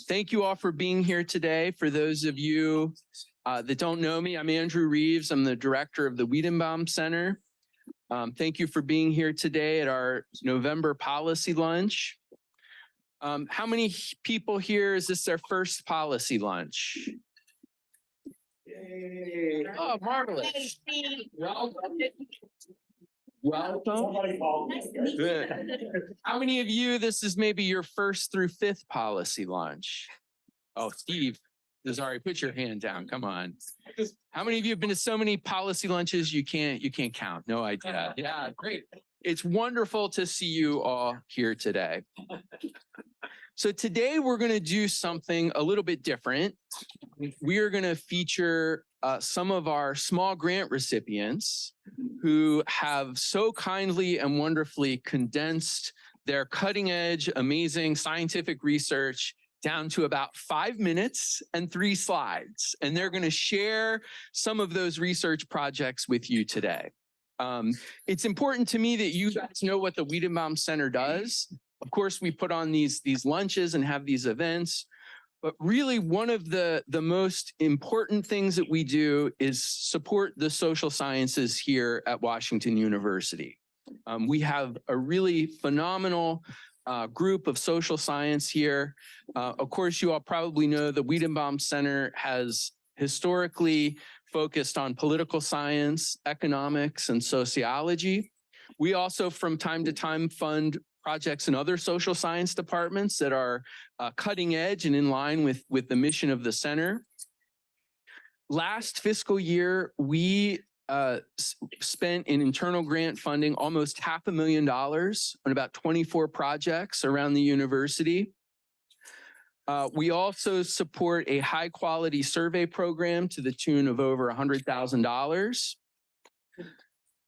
Thank you all for being here today. For those of you that don't know me, I'm Andrew Reeves. I'm the director of the Wiedenbaum Center. Thank you for being here today at our November policy lunch. How many people here, is this their first policy lunch? Yay. Oh, marvelous. Welcome. Good. How many of you, this is maybe your first through fifth policy lunch? Oh, Steve, sorry, put your hand down. Come on. How many of you have been to so many policy lunches you can't count? No idea. Yeah, great. It's wonderful to see you all here today. So today we're going to do something a little bit different. We are going to feature some of our small grant recipients who have so kindly and wonderfully condensed their cutting edge, amazing scientific research down to about 5 minutes and 3 slides. And they're going to share some of those research projects with you today. It's important to me that you guys know what the Wiedenbaum Center does. Of course, we put on these lunches and have these events, but really one of the most important things that we do is support the social sciences here at Washington University. We have a really phenomenal group of social science here. Of course, you all probably know the Wiedenbaum Center has historically focused on political science, economics, and sociology. We also, from time to time, fund projects in other social science departments that are cutting edge and in line with the mission of the center. Last fiscal year, we spent in internal grant funding almost $500,000 on about 24 projects around the university. We also support a high quality survey program to the tune of over $100,000.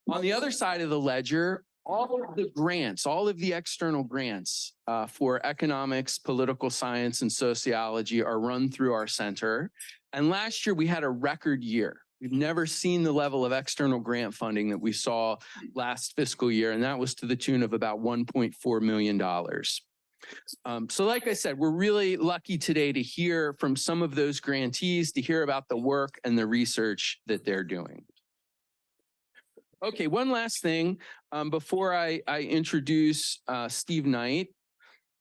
On the other side of the ledger, all of the grants, all of the external grants for economics, political science, and sociology are run through our center. And last year we had a record year. We've never seen the level of external grant funding that we saw last fiscal year, and that was to the tune of about $1.4 million. So like I said, we're really lucky today to hear from some of those grantees, to hear about the work and the research that they're doing. Okay, one last thing before I introduce Steve Knight.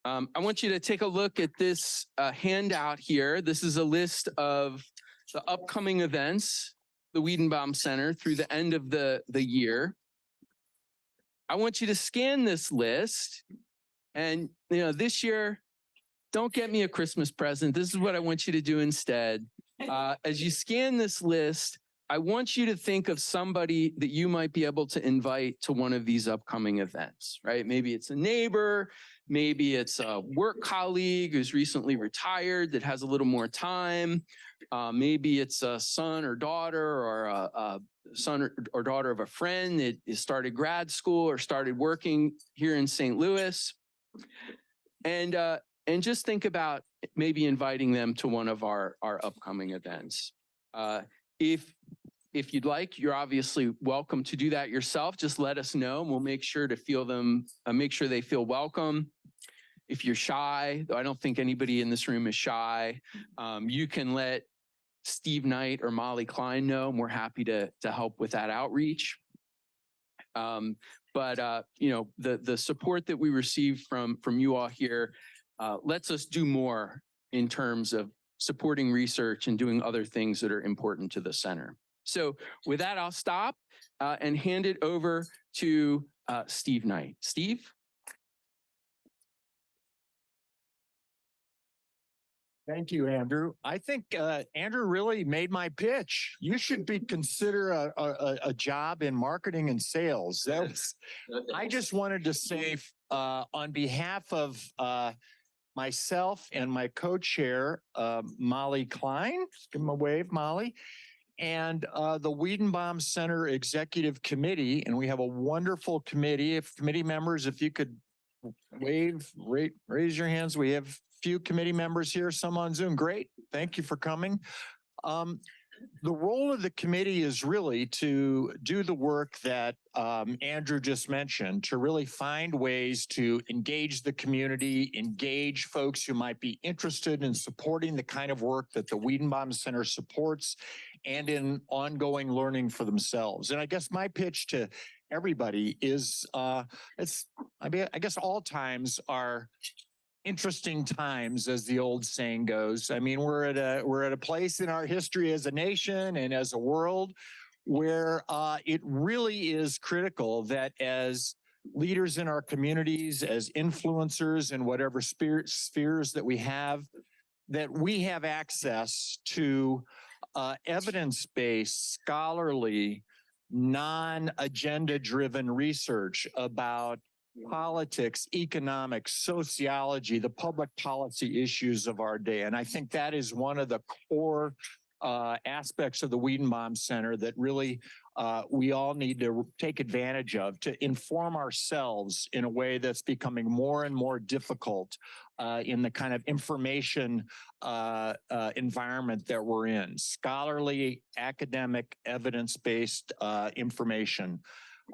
I want you to take a look at this handout here. This is a list of the upcoming events, the Wiedenbaum Center, through the end of the year. I want you to scan this list, and this year, don't get me a Christmas present. This is what I want you to do instead. As you scan this list, I want you to think of somebody that you might be able to invite to one of these upcoming events, right? Maybe it's a neighbor, maybe it's a work colleague who's recently retired that has a little more time. Maybe it's a son or daughter, or a son or daughter of a friend that has started grad school or started working here in St. Louis. And just think about maybe inviting them to one of our upcoming events. If you'd like, you're obviously welcome to do that yourself. Just let us know, and we'll make sure to make sure they feel welcome. If you're shy, though I don't think anybody in this room is shy, you can let Steve Knight or Molly Klein know, and we're happy to help with that outreach. But the support that we receive from you all here lets us do more in terms of supporting research and doing other things that are important to the center. So with that, I'll stop and hand it over to Steve Knight. Steve? Thank you, Andrew. I think Andrew really made my pitch. You should consider a job in marketing and sales. I just wanted to say on behalf of myself and my co-chair, Molly Klein, give him a wave, Molly, and the Wiedenbaum Center Executive Committee, and we have a wonderful committee. If committee members, if you could wave, raise your hands. We have few committee members here, some on Zoom. Great. Thank you for coming. the role of the committee is really to do the work that Andrew just mentioned, to really find ways to engage the community, engage folks who might be interested in supporting the kind of work that the Wiedenbaum Center supports and in ongoing learning for themselves. And I guess my pitch to everybody is I guess all times are interesting times, as the old saying goes. I mean, we're at a place in our history as a nation and as a world where it really is critical that as leaders in our communities, as influencers in whatever spheres that we have access to evidence-based, scholarly, non-agenda driven research about politics, economics, sociology, the public policy issues of our day. And I think that is one of the core aspects of the Wiedenbaum Center that really we all need to take advantage of to inform ourselves in a way that's becoming more and more difficult in the kind of information environment that we're in. Scholarly, academic, evidence-based information.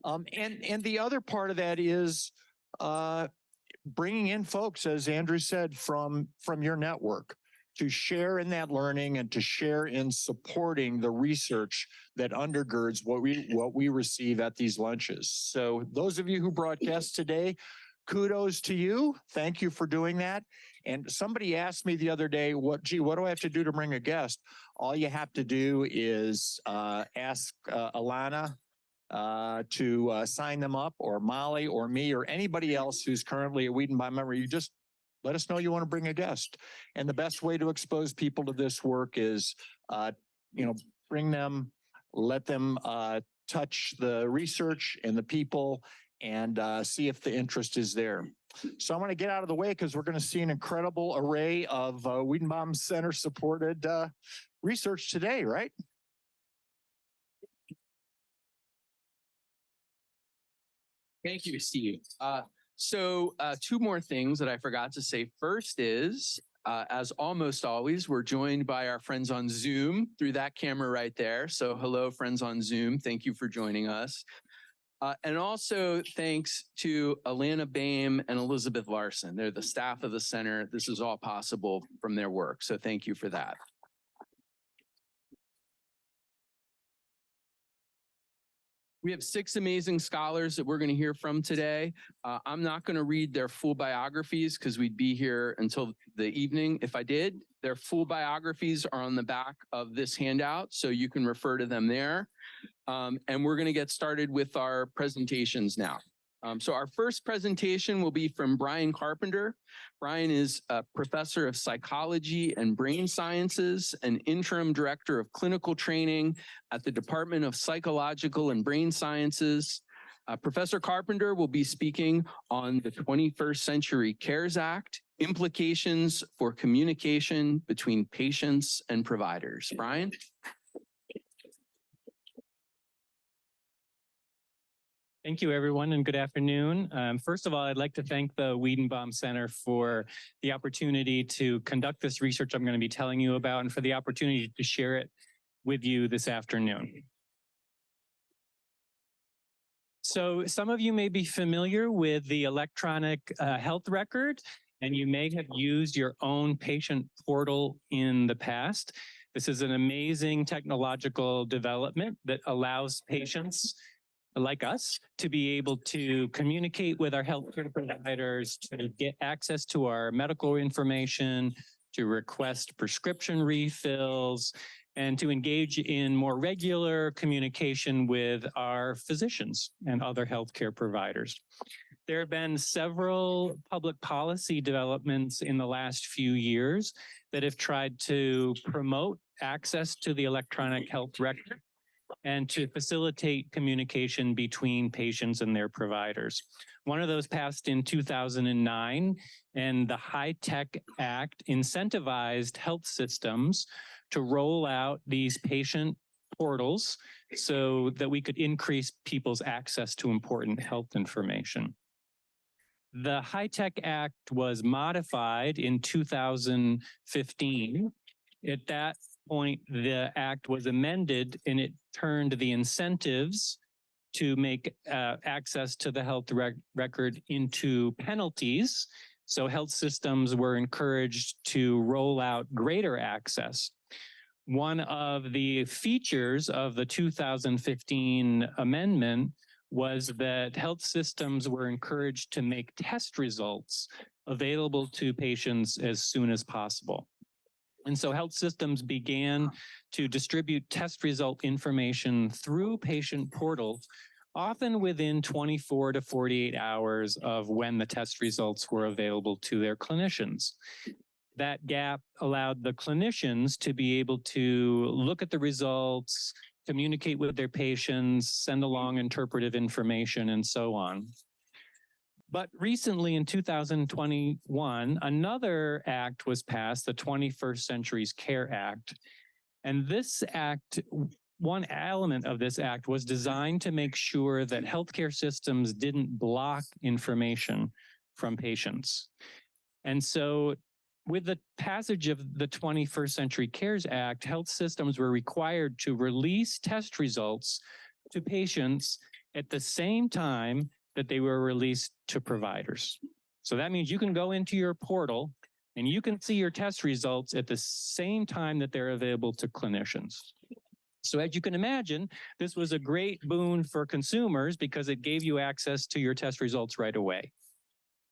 And the other part of that is bringing in folks, as Andrew said, from your network to share in that learning and to share in supporting the research that undergirds what we receive at these lunches. So those of you who broadcast today, kudos to you. Thank you for doing that. And somebody asked me the other day, what do I have to do to bring a guest? All you have to do is ask Alana to sign them up, or Molly or me or anybody else who's currently a Wiedenbaum member. You just let us know you want to bring a guest. And the best way to expose people to this work is, bring them, let them touch the research and the people and see if the interest is there. So I'm going to get out of the way because we're going to see an incredible array of Wiedenbaum Center supported research today, right? Thank you, Steve. So two more things that I forgot to say. First is, as almost always, we're joined by our friends on Zoom through that camera right there. So hello, friends on Zoom. Thank you for joining us. And also thanks to Alana Boehm and Elizabeth Larson. They're the staff of the center. This is all possible from their work. So thank you for that. We have 6 amazing scholars that we're going to hear from today. I'm not going to read their full biographies because we'd be here until the evening if I did. Their full biographies are on the back of this handout, so you can refer to them there. And we're going to get started with our presentations now. So our first presentation will be from Brian Carpenter. Brian is a professor of psychology and brain sciences, an interim director of clinical training at the Department of Psychological and Brain Sciences. Professor Carpenter will be speaking on the 21st Century CARES Act, implications for communication between patients and providers. Brian? Thank you, everyone, and good afternoon. First of all, I'd like to thank the Wiedenbaum Center for the opportunity to conduct this research I'm going to be telling you about and for the opportunity to share it with you this afternoon. So some of you may be familiar with the electronic health record, and you may have used your own patient portal in the past. This is an amazing technological development that allows patients like us to be able to communicate with our healthcare providers, to get access to our medical information, to request prescription refills, and to engage in more regular communication with our physicians and other healthcare providers. There have been several public policy developments in the last few years that have tried to promote access to the electronic health record and to facilitate communication between patients and their providers. One of those passed in 2009, and the HITECH Act incentivized health systems to roll out these patient portals so that we could increase people's access to important health information. The HITECH Act was modified in 2015. At that point, the act was amended and it turned the incentives to make access to the health record into penalties. So health systems were encouraged to roll out greater access. One of the features of the 2015 amendment was that health systems were encouraged to make test results available to patients as soon as possible. And so health systems began to distribute test result information through patient portals, often within 24 to 48 hours of when the test results were available to their clinicians. That gap allowed the clinicians to be able to look at the results, communicate with their patients, send along interpretive information, and so on. But recently in 2021, another act was passed, the 21st Century's CARE Act. And this act, one element of this act was designed to make sure that healthcare systems didn't block information from patients. And so with the passage of the 21st Century CARES Act, health systems were required to release test results to patients at the same time that they were released to providers. So that means you can go into your portal and you can see your test results at the same time that they're available to clinicians. So as you can imagine, this was a great boon for consumers because it gave you access to your test results right away.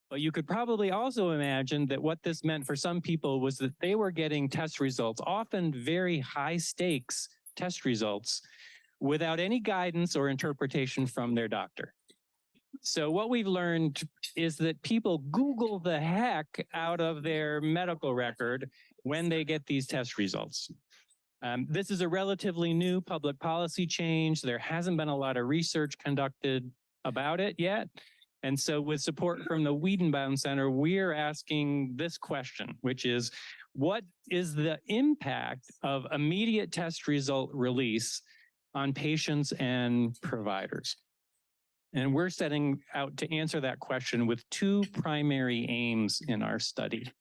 But you could probably also imagine that what this meant for some people was that they were getting test results, often very high stakes test results, without any guidance or interpretation from their doctor. So what we've learned is that people Google the heck out of their medical record when they get these test results. This is a relatively new public policy change. There hasn't been a lot of research conducted about it yet. And so with support from the Wiedenbaum Center, we're asking this question, which is, what is the impact of immediate test result release on patients and providers? And we're setting out to answer that question with two primary aims in our study.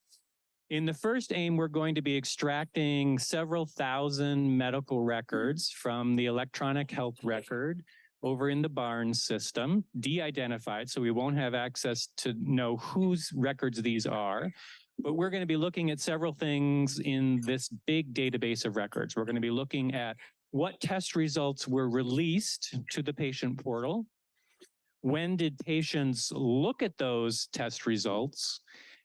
In the first aim, we're going to be extracting several thousand medical records from the electronic health record over in the Barnes system, de-identified, so we won't have access to know whose records these are. But we're going to be looking at several things in this big database of records. We're going to be looking at what test results were released to the patient portal. When did patients look at those test results?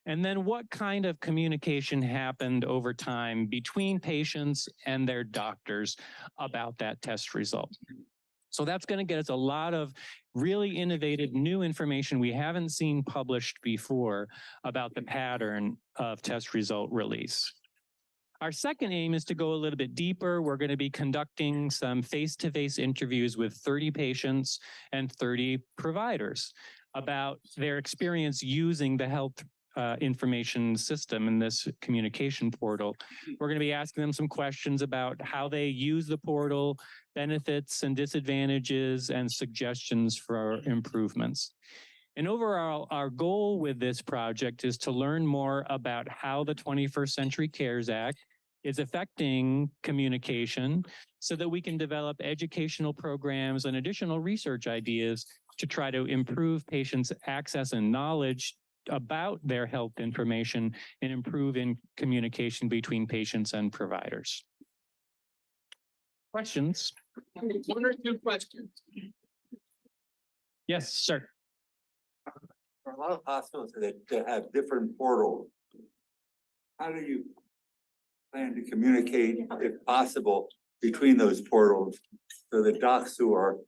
And then what kind of communication happened over time between patients and their doctors about that test result? So that's going to get us a lot of really innovative new information we haven't seen published before about the pattern of test result release. Our second aim is to go a little bit deeper. We're going to be conducting some face-to-face interviews with 30 patients and 30 providers about their experience using the health information system in this communication portal. We're going to be asking them some questions about how they use the portal, benefits and disadvantages, and suggestions for improvements. And overall, our goal with this project is to learn more about how the 21st Century CARES Act is affecting communication so that we can develop educational programs and additional research ideas to try to improve patients' access and knowledge about their health information and improve in communication between patients and providers. Questions? One or two questions. Yes, sir. For a lot of hospitals that have different portals, how do you plan to communicate, if possible, between those portals so the docs who are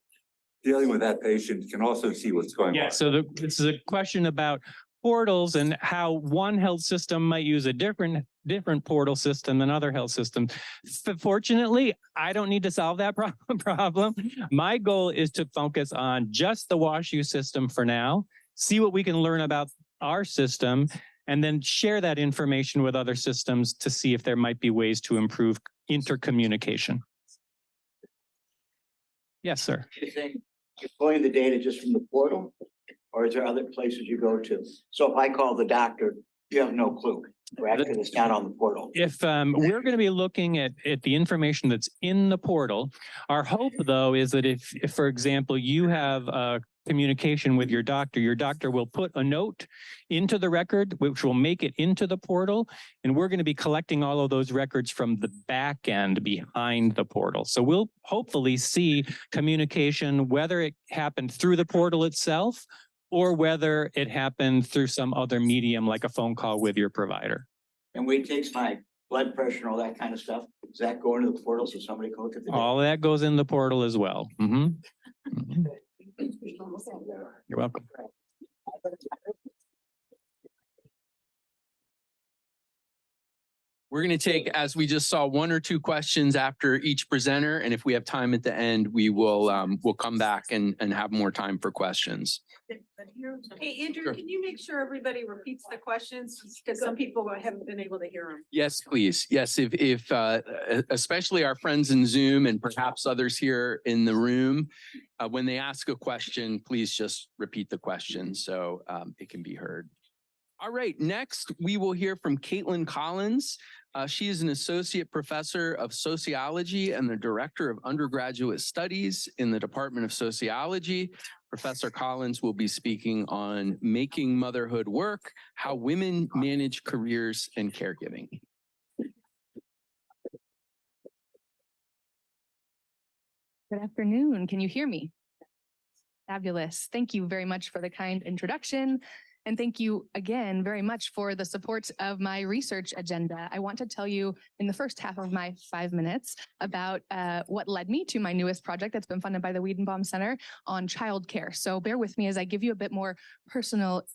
dealing with that patient can also see what's going on? Yeah, so this is a question about portals and how one health system might use a different portal system than other health systems. Fortunately, I don't need to solve that problem. My goal is to focus on just the WashU system for now, see what we can learn about our system, and then share that information with other systems to see if there might be ways to improve intercommunication. Yes, sir. You think you're pulling the data just from the portal, or is there other places you go to? So if I call the doctor, you have no clue. Or after it's not on the portal? If we're going to be looking at the information that's in the portal, our hope though is that if for example, you have a communication with your doctor will put a note into the record, which will make it into the portal. And we're going to be collecting all of those records from the back end behind the portal. So we'll hopefully see communication, whether it happened through the portal itself or whether it happened through some other medium like a phone call with your provider. And when he takes my blood pressure and all that kind of stuff, does that go into the portal so somebody can look at the data? All of that goes in the portal as well. Mhm. You're welcome. We're going to take, as we just saw, 1 or 2 questions after each presenter. And if we have time at the end, we will we'll come back and have more time for questions. Hey, Andrew, Sure. can you make sure everybody repeats the questions? Because some people haven't been able to hear them. Yes, please. Yes, if especially our friends in Zoom and perhaps others here in the room, when they ask a question, please just repeat the question so it can be heard. All right, next we will hear from CAITLYN Collins. She is an associate professor of sociology and the director of undergraduate studies in the Department of Sociology. Professor Collins will be speaking on making motherhood work, how women manage careers and caregiving. Good afternoon. Can you hear me? Fabulous. Thank you very much for the kind introduction. And thank you again very much for the support of my research agenda. I want to tell you in the first half of my 5 minutes about what led me to my newest project that's been funded by the Wiedenbaum Center on childcare. So bear with me as I give you a bit more personal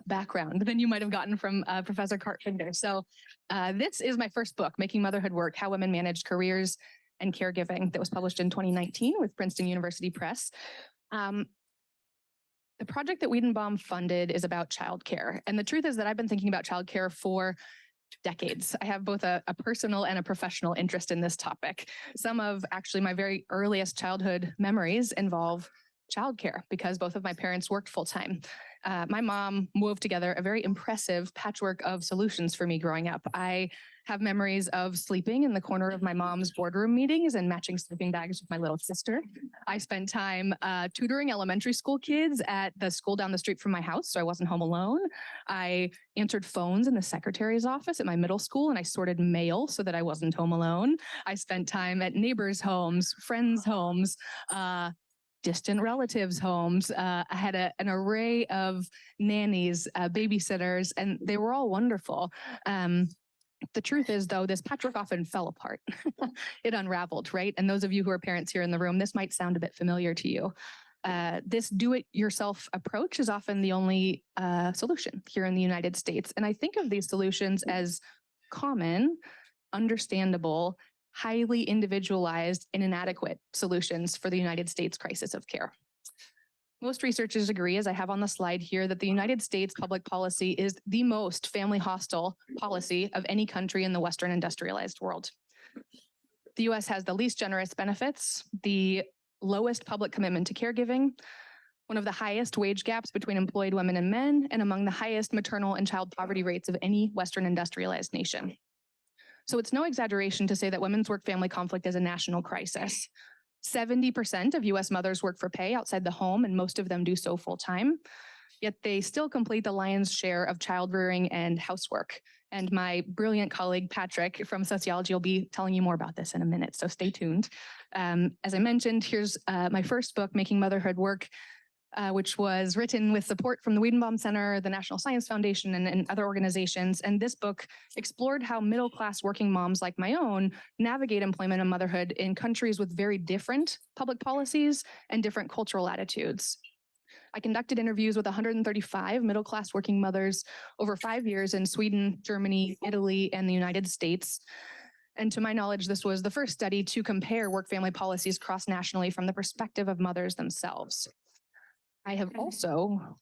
background than you might have gotten from Professor Carpenter. So this is my first book, Making Motherhood Work, How Women Manage Careers and Caregiving, that was published in 2019 with Princeton University Press. The project that Wiedenbaum funded is about childcare. And the truth is that I've been thinking about childcare for decades. I have both a personal and a professional interest in this topic. Some of actually my very earliest childhood memories involve childcare because both of my parents worked full time. My mom wove together a very impressive patchwork of solutions for me growing up. I have memories of sleeping in the corner of my mom's boardroom meetings and matching sleeping bags with my little sister. I spent time tutoring elementary school kids at the school down the street from my house, so I wasn't home alone. I answered phones in the secretary's office at my middle school, and I sorted mail so that I wasn't home alone. I spent time at neighbors' homes, friends' homes, distant relatives' homes. I had an array of nannies, babysitters, and they were all wonderful. The truth is, though, this patchwork often fell apart. It unraveled, right? And those of you who are parents here in the room, this might sound a bit familiar to you. This do-it-yourself approach is often the only solution here in the United States. And I think of these solutions as common, understandable, highly individualized and inadequate solutions for the United States crisis of care. Most researchers agree, as I have on the slide here, that the United States public policy is the most family hostile policy of any country in the Western industrialized world. The US has the least generous benefits, the lowest public commitment to caregiving, one of the highest wage gaps between employed women and men, and among the highest maternal and child poverty rates of any Western industrialized nation. So it's no exaggeration to say that women's work-family conflict is a national crisis. 70% of US mothers work for pay outside the home, and most of them do so full-time. Yet they still complete the lion's share of child rearing and housework. And my brilliant colleague, Patrick, from sociology, will be telling you more about this in a minute, so stay tuned. As I mentioned, here's my first book, Making Motherhood Work, which was written with support from the Wiedenbaum Center, the National Science Foundation, and other organizations. And this book explored how middle-class working moms like my own navigate employment and motherhood in countries with very different public policies and different cultural attitudes. I conducted interviews with 135 middle-class working mothers over 5 years in Sweden, Germany, Italy, and the United States. And to my knowledge, this was the first study to compare work-family policies cross-nationally from the perspective of mothers themselves. I have also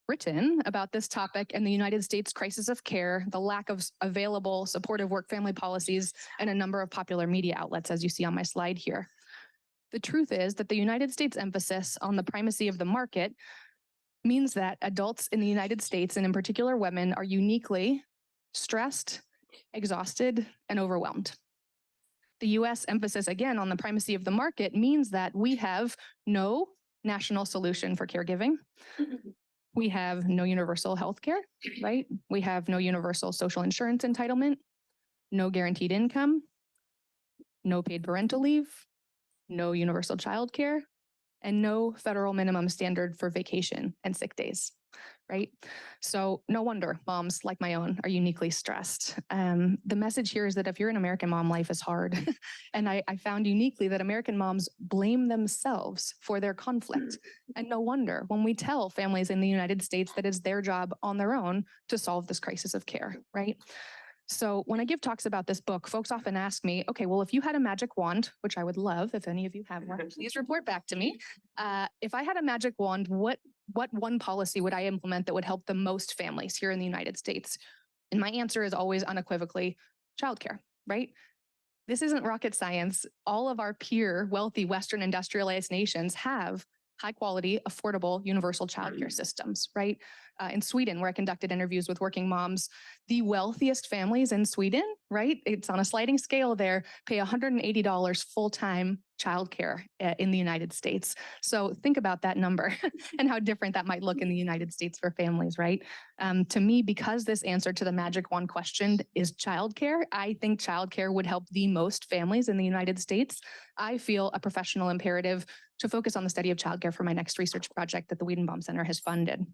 written about this topic in the United States crisis of care, the lack of available supportive work-family policies, and a number of popular media outlets, as you see on my slide here. The truth is that the United States emphasis on the primacy of the market means that adults in the United States, and in particular women, are uniquely stressed, exhausted, and overwhelmed. The US emphasis again on the primacy of the market means that we have no national solution for caregiving. We have no universal health care, right? We have no universal social insurance entitlement, no guaranteed income, no paid parental leave, no universal childcare, and no federal minimum standard for vacation and sick days, right? So no wonder moms like my own are uniquely stressed. The message here is that if you're an American mom, life is hard. And I found uniquely that American moms blame themselves for their conflict. And no wonder when we tell families in the United States that it's their job on their own to solve this crisis of care, right? So when I give talks about this book, folks often ask me, okay, well, if you had a magic wand, which I would love if any of you have one, please report back to me. If I had a magic wand, what one policy would I implement that would help the most families here in the United States? And my answer is always unequivocally childcare, right? This isn't rocket science. All of our peer wealthy Western industrialized nations have high quality, affordable, universal childcare systems, right? In Sweden, where I conducted interviews with working moms, the wealthiest families in Sweden, right? It's on a sliding scale there, pay $180 full-time childcare in the United States. So think about that number and how different that might look in the United States for families, right? To me, because this answer to the magic wand question is childcare, I think childcare would help the most families in the United States. I feel a professional imperative to focus on the study of childcare for my next research project that the Wiedenbaum Center has funded.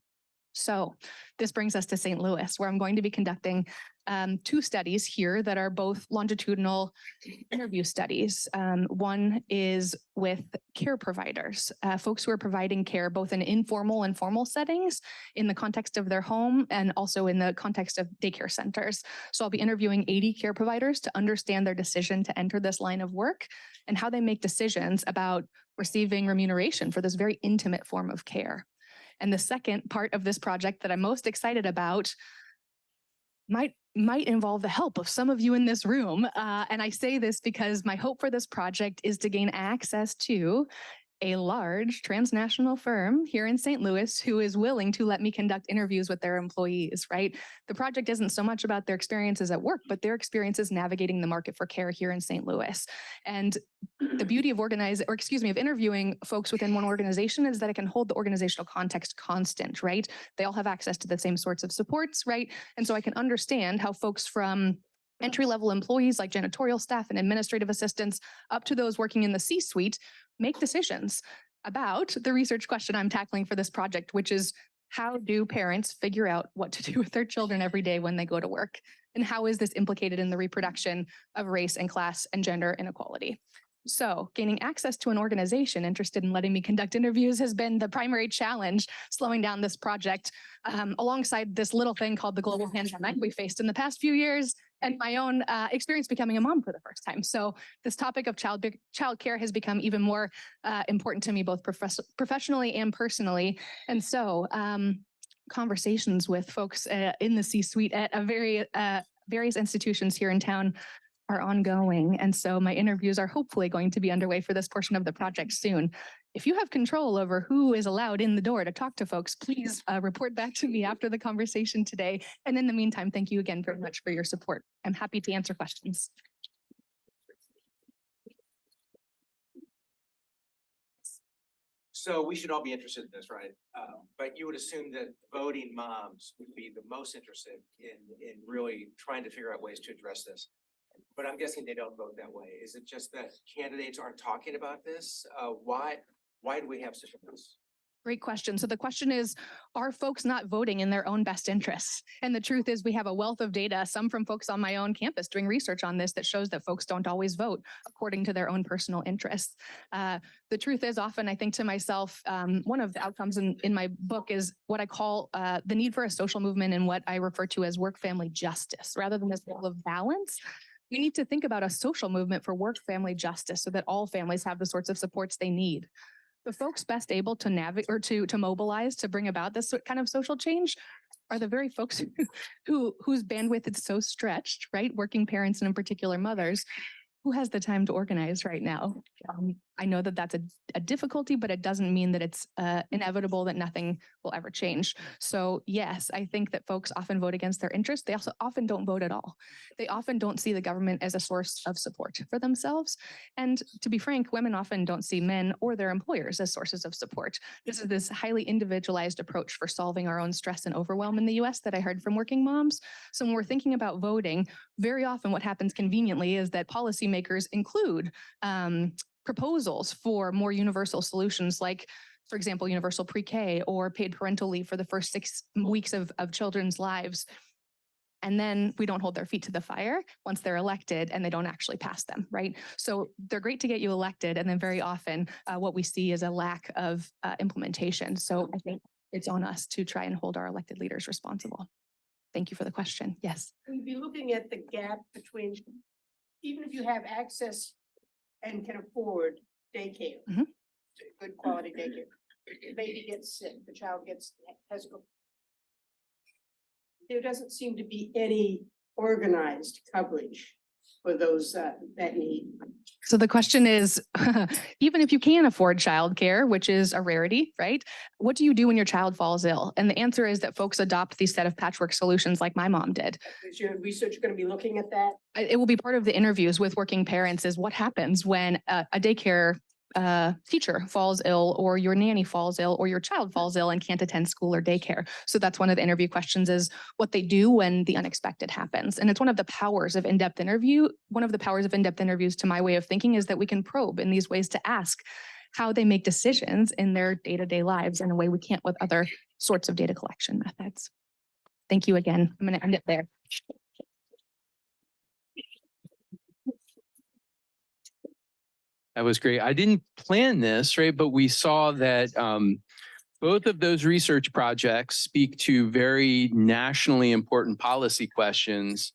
So this brings us to St. Louis, where I'm going to be conducting 2 studies here that are both longitudinal interview studies. One is with care providers, folks who are providing care both in informal and formal settings in the context of their home and also in the context of daycare centers. So I'll be interviewing 80 care providers to understand their decision to enter this line of work and how they make decisions about receiving remuneration for this very intimate form of care. And the second part of this project that I'm most excited about might involve the help of some of you in this room. And I say this because my hope for this project is to gain access to a large transnational firm here in St. Louis who is willing to let me conduct interviews with their employees, right? The project isn't so much about their experiences at work, but their experiences navigating the market for care here in St. Louis. And the beauty of interviewing folks within one organization is that it can hold the organizational context constant, right? They all have access to the same sorts of supports, right? And so I can understand how folks from entry-level employees like janitorial staff and administrative assistants up to those working in the C-suite make decisions about the research question I'm tackling for this project, which is how do parents figure out what to do with their children every day when they go to work? And how is this implicated in the reproduction of race and class and gender inequality? So gaining access to an organization interested in letting me conduct interviews has been the primary challenge slowing down this project alongside this little thing called the global pandemic we faced in the past few years and my own experience becoming a mom for the first time. So this topic of childcare has become even more important to me, both professionally and personally. And so conversations with folks in the C-suite at various institutions here in town are ongoing. And so my interviews are hopefully going to be underway for this portion of the project soon. If you have control over who is allowed in the door to talk to folks, please report back to me after the conversation today. And in the meantime, thank you again very much for your support. I'm happy to answer questions. So we should all be interested in this, right? But you would assume that voting moms would be the most interested in really trying to figure out ways to address this. But I'm guessing they don't vote that way. Is it just that candidates aren't talking about this? Why do we have such a mess? Great question. So the question is, are folks not voting in their own best interests? And the truth is we have a wealth of data, some from folks on my own campus doing research on this that shows that folks don't always vote according to their own personal interests. The truth is often I think to myself, one of the outcomes in my book is what I call the need for a social movement and what I refer to as work-family justice, rather than this role of balance. We need to think about a social movement for work-family justice so that all families have the sorts of supports they need. The folks best able to navigate or to mobilize to bring about this kind of social change are the very folks whose bandwidth is so stretched, right? Working parents and in particular mothers, who has the time to organize right now? I know that that's a difficulty, but it doesn't mean that it's inevitable that nothing will ever change. So yes, I think that folks often vote against their interests. They also often don't vote at all. They often don't see the government as a source of support for themselves. And to be frank, women often don't see men or their employers as sources of support. This is this highly individualized approach for solving our own stress and overwhelm in the US that I heard from working moms. So when we're thinking about voting, very often what happens conveniently is that policymakers include proposals for more universal solutions like, for example, universal pre-K or paid parental leave for the first 6 weeks of children's lives. And then we don't hold their feet to the fire once they're elected and they don't actually pass them, right? So they're great to get you elected. And then very often what we see is a lack of implementation. So I think it's on us to try and hold our elected leaders responsible. Thank you for the question. Yes. We'd be looking at the gap between, even if you have access and can afford daycare, Mhm. good quality daycare. The baby gets sick, the child has to go. There doesn't seem to be any organized coverage for those that need. So the question is, even if you can afford childcare, which is a rarity, right? What do you do when your child falls ill? And the answer is that folks adopt these set of patchwork solutions like my mom did. Is your research going to be looking at that? It will be part of the interviews with working parents is what happens when a daycare teacher falls ill or your nanny falls ill or your child falls ill and can't attend school or daycare. So that's one of the interview questions is what they do when the unexpected happens. And it's one of the powers of in-depth interview. One of the powers of in-depth interviews to my way of thinking is that we can probe in these ways to ask how they make decisions in their day-to-day lives in a way we can't with other sorts of data collection methods. Thank you again. I'm going to end it there. That was great. I didn't plan this, right? But we saw that both of those research projects speak to very nationally important policy questions.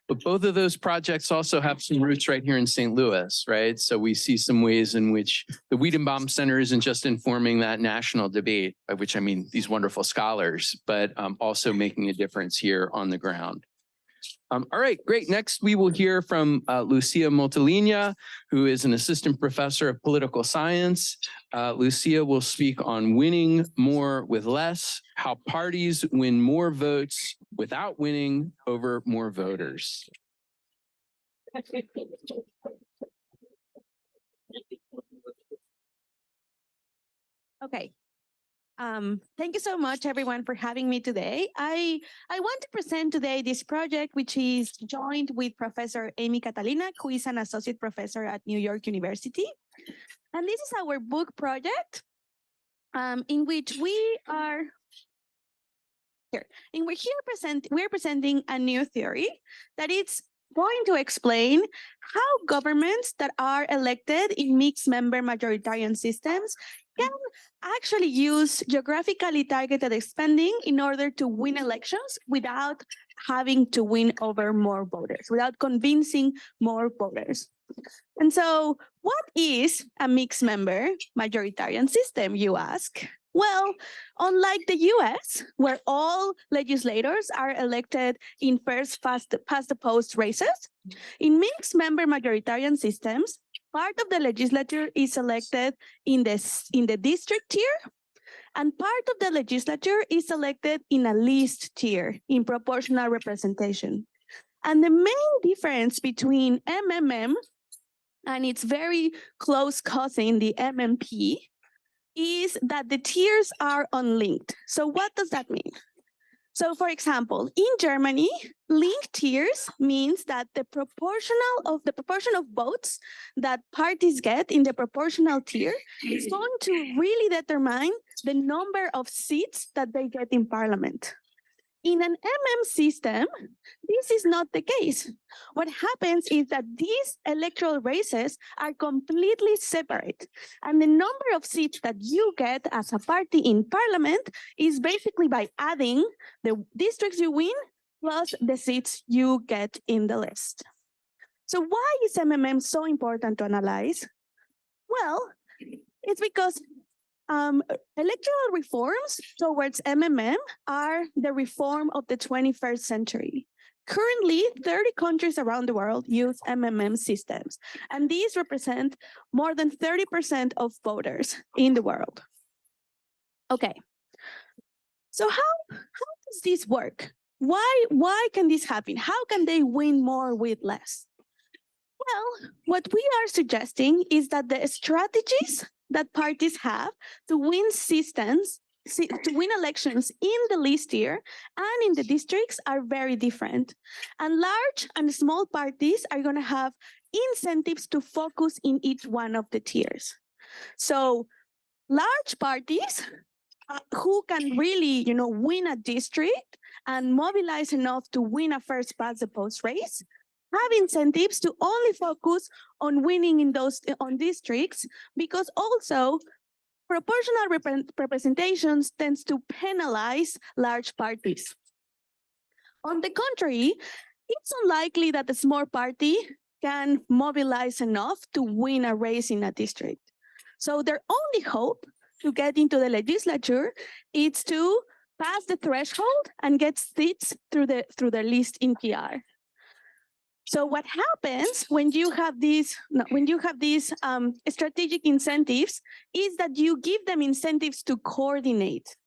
But both of those projects also have some roots right here in St. Louis, right? So we see some ways in which the Wiedenbaum Center isn't just informing that national debate, by which I mean these wonderful scholars, but also making a difference here on the ground. All right, great. Next, we will hear from LUCIA MOTOLINIA, who is an assistant professor of political science. LUCIA will speak on winning more with less, how parties win more votes without winning over more voters. Okay. Thank you so much, everyone, for having me today. I want to present today this project, which is joined with Professor Amy Catalina, who is an associate professor at New York University. And this is our book project, in which we are here. In which we're presenting a new theory that it's going to explain how governments that are elected in mixed member majoritarian systems can actually use geographically targeted spending in order to win elections without having to win over more voters, without convincing more voters. And so what is a mixed member majoritarian system, you ask? Well, unlike the US, where all legislators are elected in first past the post races, in mixed member majoritarian systems, part of the legislature is elected in the district tier, and part of the legislature is elected in a list tier in proportional representation. And the main difference between MMM and its very close cousin, the MMP, is that the tiers are unlinked. So what does that mean? So for example, in Germany, linked tiers means that the proportion of votes that parties get in the proportional tier is going to really determine the number of seats that they get in parliament. In an MM system, this is not the case. What happens is that these electoral races are completely separate. And the number of seats that you get as a party in parliament is basically by adding the districts you win plus the seats you get in the list. So why is MMM so important to analyze? Well, it's because electoral reforms towards MMM are the reform of the 21st century. Currently, 30 countries around the world use MMM systems, and these represent more than 30% of voters in the world. Okay, so how does this work? Why can this happen? How can they win more with less? Well, what we are suggesting is that the strategies that parties have to win to win elections in the list tier and in the districts are very different. And large and small parties are going to have incentives to focus in each one of the tiers. So large parties who can really, win a district and mobilize enough to win a first past the post race have incentives to only focus on winning in on districts, because also proportional representations tends to penalize large parties. On the contrary, it's unlikely that a small party can mobilize enough to win a race in a district. So their only hope to get into the legislature is to pass the threshold and get seats through the list in PR. So what happens when you have these strategic incentives is that you give them incentives to coordinate.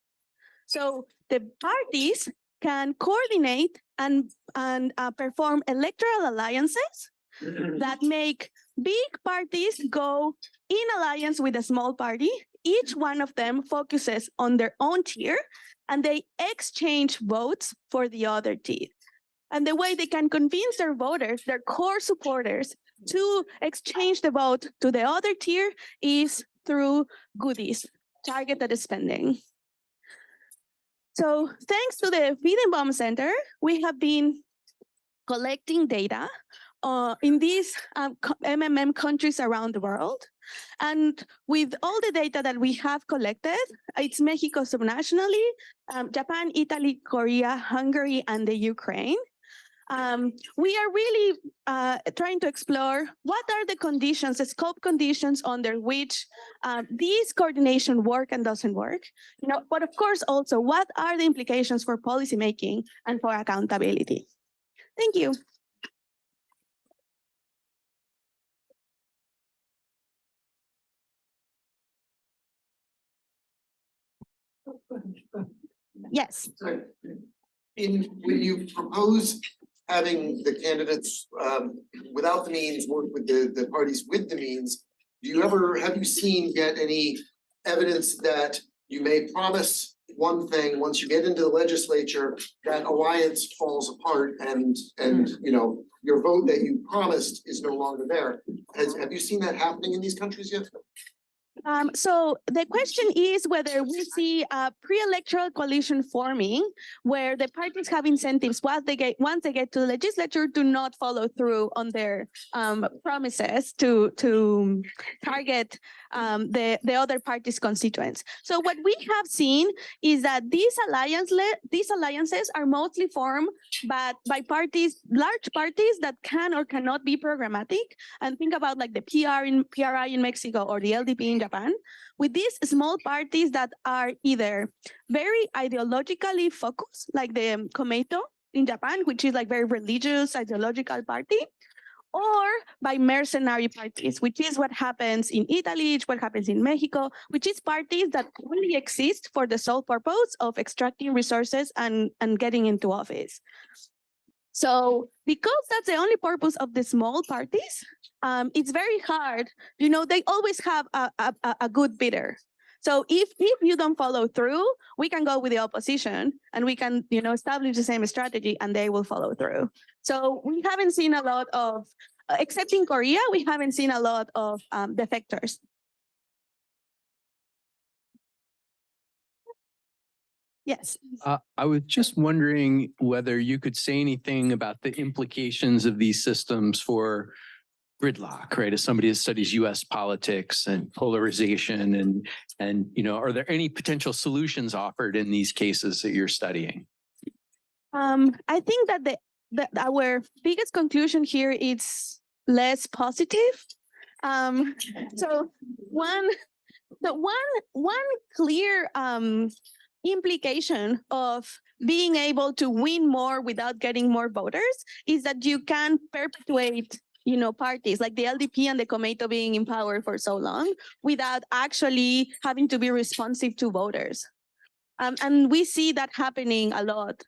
So the parties can coordinate and perform electoral alliances that make big parties go in alliance with a small party. Each one of them focuses on their own tier, and they exchange votes for the other tier. And the way they can convince their voters, their core supporters, to exchange the vote to the other tier is through goodies, targeted spending. So thanks to the Wiedenbaum Center, we have been collecting data in these MMM countries around the world. And with all the data that we have collected, it's Mexico subnationally, Japan, Italy, Korea, Hungary, and the Ukraine. We are really trying to explore what are the conditions, the scope conditions under which these coordination work and doesn't work. But of course also, what are the implications for policymaking and for accountability? Thank you. Yes. When you propose having the candidates without the means work with the parties with the means, have you seen yet any evidence that you may promise one thing, once you get into the legislature, that alliance falls apart and your vote that you promised is no longer there? Have you seen that happening in these countries yet? So the question is whether we see a pre-electoral coalition forming where the parties have incentives once they get to the legislature to not follow through on their promises to target the other party's constituents. So what we have seen is that these alliances are mostly formed by large parties that can or cannot be programmatic. And think about like the PRI in Mexico or the LDP in Japan, with these small parties that are either very ideologically focused, like the Komeito in Japan, which is like very religious ideological party, or by mercenary parties, which is what happens in Italy, what happens in Mexico, which is parties that only exist for the sole purpose of extracting resources and getting into office. So because that's the only purpose of the small parties, it's very hard. They always have a good bidder. So if you don't follow through, we can go with the opposition and we can, establish the same strategy and they will follow through. So we haven't seen a lot of, except in Korea, we haven't seen a lot of defectors. Yes. I was just wondering whether you could say anything about the implications of these systems for gridlock, right? As somebody that studies US politics and polarization and are there any potential solutions offered in these cases that you're studying? I think that our biggest conclusion here is less positive. So one clear implication of being able to win more without getting more voters is that you can perpetuate, parties like the LDP and the Comeito being in power for so long without actually having to be responsive to voters. And we see that happening a lot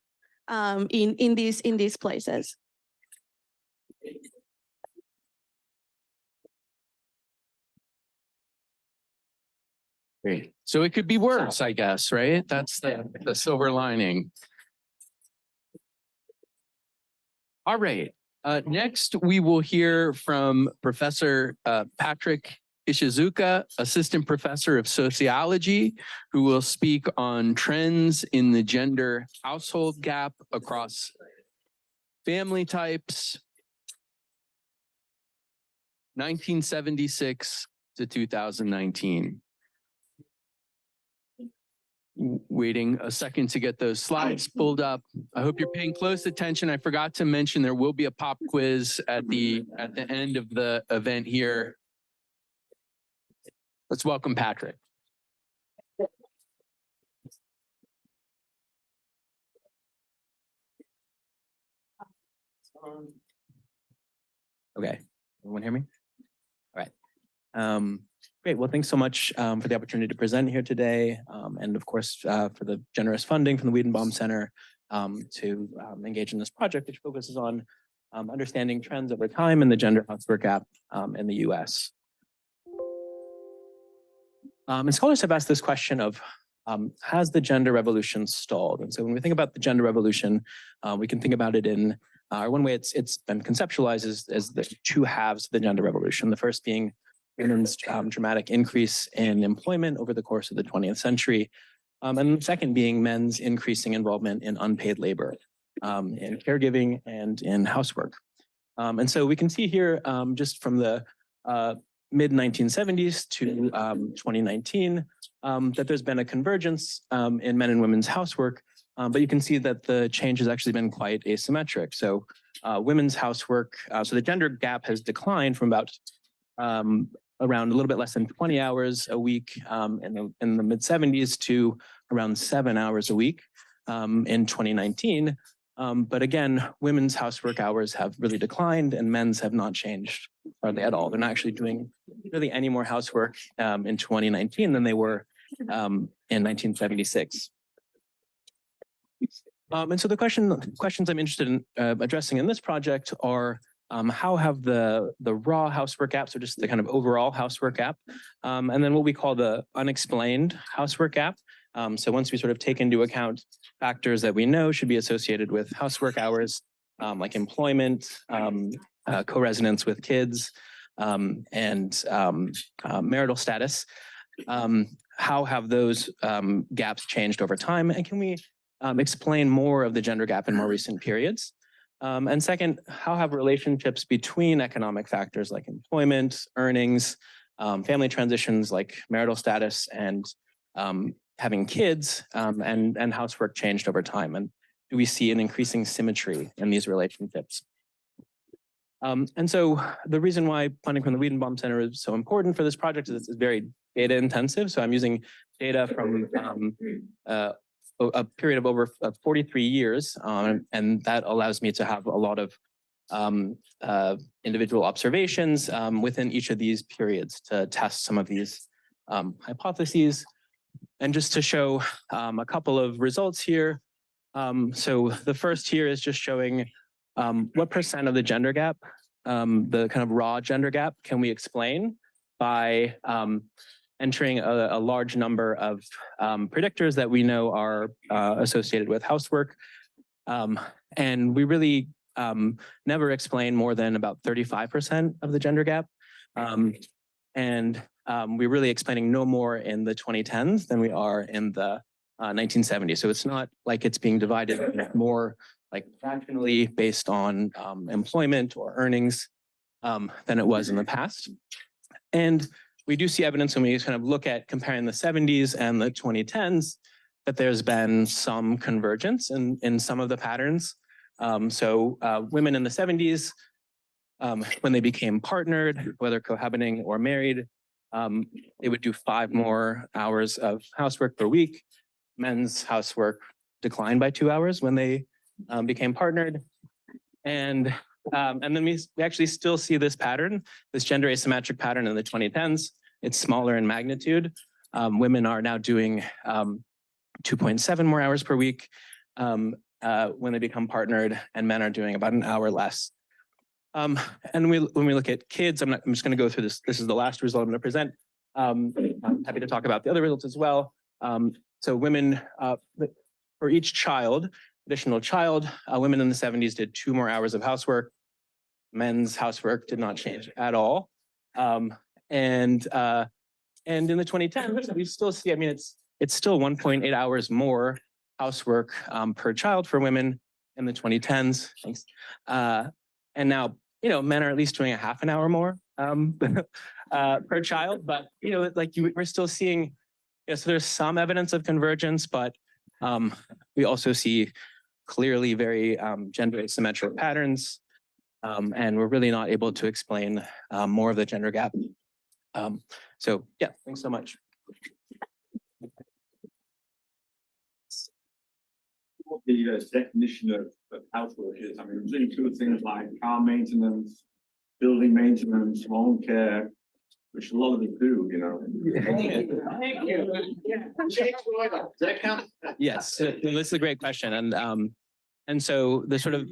in these places. Great. So it could be worse, I guess, right? That's the silver lining. All right. Next, we will hear from Professor Patrick ISHIZUKA, Assistant Professor of Sociology, who will speak on trends in the gender household gap across family types, 1976 to 2019. Waiting a second to get those slides pulled up. I hope you're paying close attention. I forgot to mention there will be a pop quiz at the end of the event here. Let's welcome Patrick. Okay, everyone hear me? All right. Great. Well, thanks so much for the opportunity to present here today, and of course for the generous funding from the Wiedenbaum Center to engage in this project, which focuses on understanding trends over time in the gender housework gap in the U.S. And scholars have asked this question of has the gender revolution stalled? And so when we think about the gender revolution, we can think about it in one way it's been conceptualized as the two halves of the gender revolution. The first being women's dramatic increase in employment over the course of the 20th century. And the second being men's increasing involvement in unpaid labor, in caregiving and in housework. And so we can see here just from the mid 1970s to 2019 that there's been a convergence in men and women's housework, but you can see that the change has actually been quite asymmetric. So women's housework, so the gender gap has declined from about around a little bit less than 20 hours a week in the mid 70s to around 7 hours a week in 2019. But again, women's housework hours have really declined and men's have not changed hardly at all. They're not actually doing really any more housework in 2019 than they were in 1976. And so the questions I'm interested in addressing in this project are how have the raw housework gap, so just the kind of overall housework gap, and then what we call the unexplained housework gap. So once we sort of take into account factors that we know should be associated with housework hours, like employment, co-residence with kids, and marital status, how have those gaps changed over time? And can we explain more of the gender gap in more recent periods? And second, how have relationships between economic factors like employment, earnings, family transitions like marital status, and having kids and housework changed over time? And do we see an increasing symmetry in these relationships? And so the reason why funding from the Wiedenbaum Center is so important for this project is it's very data intensive. So I'm using data from a period of over 43 years, and that allows me to have a lot of individual observations within each of these periods to test some of these hypotheses. And just to show a couple of results here. So the first here is just showing what percent of the gender gap, the kind of raw gender gap, can we explain by entering a large number of predictors that we know are associated with housework. And we really never explain more than about 35% of the gender gap. And we're really explaining no more in the 2010s than we are in the 1970s. So it's not like it's being divided more like fractionally based on employment or earnings than it was in the past. And we do see evidence when we kind of look at comparing the 70s and the 2010s that there's been some convergence in some of the patterns. So women in the 70s, when they became partnered, whether cohabiting or married, they would do 5 more hours of housework per week. Men's housework declined by 2 hours when they became partnered. And then we actually still see this pattern, this gender asymmetric pattern in the 2010s. It's smaller in magnitude. Women are now doing 2.7 more hours per week when they become partnered, and men are doing about an hour less. And when we look at kids, I'm just going to go through this. This is the last result I'm going to present. I'm happy to talk about the other results as well. So women, for each child, additional child, women in the 70s did 2 more hours of housework. Men's housework did not change at all. And in the 2010s, we still see, I mean, it's still 1.8 hours more housework per child for women in the 2010s. Thanks. And now, you know, men are at least doing a half an hour more per child, but, you know, like we're still seeing, so there's some evidence of convergence, but we also see clearly very gender asymmetric patterns, and we're really not able to explain more of the gender gap. So yeah, thanks so much. What the definition of housework is? I mean, it includes things like car maintenance, building maintenance, home care, which a lot of them do, you know. Thank you. Does that count? Yes, this is a great question, and so the sort of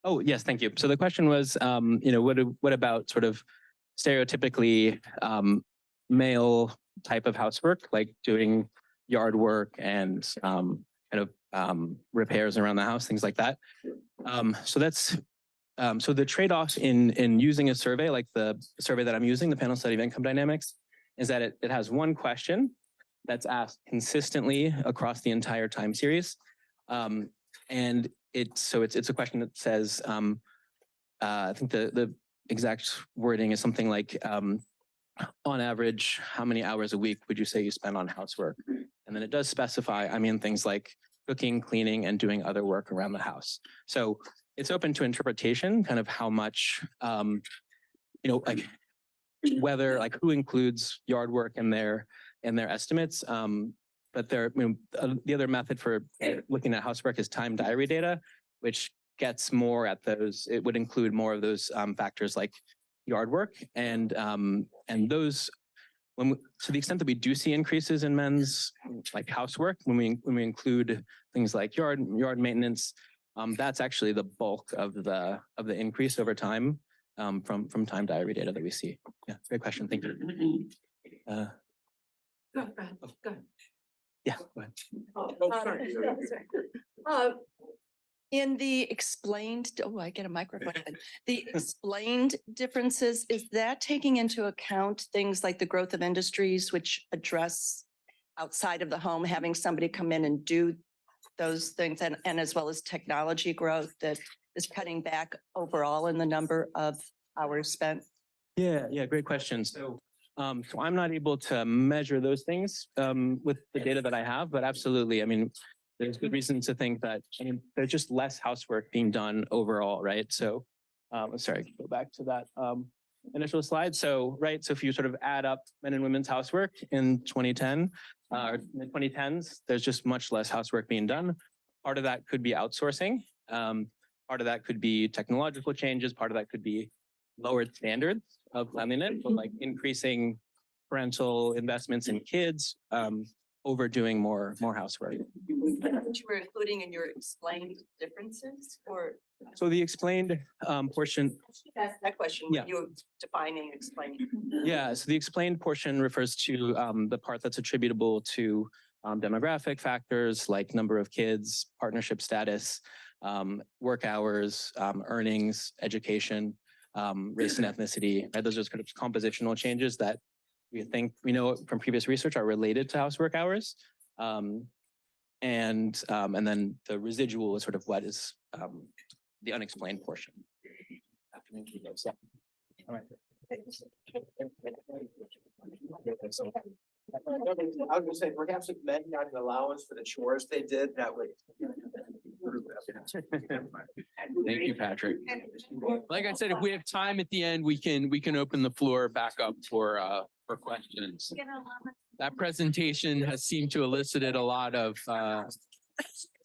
oh yes, thank you. So the question was, you know, what about sort of stereotypically male type of housework, like doing yard work and kind of repairs around the house, things like that. So that's so the trade-off in using a survey like the survey that I'm using, the panel study of income dynamics, is that it has one question that's asked consistently across the entire time series, and it's a question that says, I think the exact wording is something like, on average, how many hours a week would you say you spend on housework? And then it does specify, I mean, things like cooking, cleaning, and doing other work around the house. So it's open to interpretation, kind of how much, you know, like whether, like who includes yard work in their estimates. But there, you know, the other method for looking at housework is time diary data, which gets more at those. It would include more of those factors like yard work, and those, to the extent that we do see increases in men's like housework, when we include things like yard maintenance, that's actually the bulk of the increase over time from time diary data that we see. Yeah, great question. Thank you. Go ahead. Yeah, go ahead. In the explained, I get a microphone. The explained differences, is that taking into account things like the growth of industries which address outside of the home, having somebody come in and do those things, and as well as technology growth that is cutting back overall in the number of hours spent? Yeah, great question. So I'm not able to measure those things with the data that I have, but absolutely, I mean, there's good reason to think that, I mean, there's just less housework being done overall, right? So, sorry, go back to that initial slide. So, right, so if you sort of add up men and women's housework in 2010, or in the 2010s, there's just much less housework being done. Part of that could be outsourcing. Part of that could be technological changes. Part of that could be lowered standards of cleanliness, but like increasing parental investments in kids, over doing more housework. What you were including in your explained differences, or? So the explained portion. That's that question. Yeah. You were defining, explaining. Yeah, so the explained portion refers to the part that's attributable to demographic factors like number of kids, partnership status, work hours, earnings, education, race and ethnicity. Right? Those are kind of compositional changes that we know from previous research are related to housework hours. And then the residual is sort of what is the unexplained portion. Yeah. All right. I was gonna say, perhaps if men got an allowance for the chores they did, that would. Thank you, Patrick. Like I said, if we have time at the end, we can open the floor back up for questions. That presentation has seemed to elicited a lot of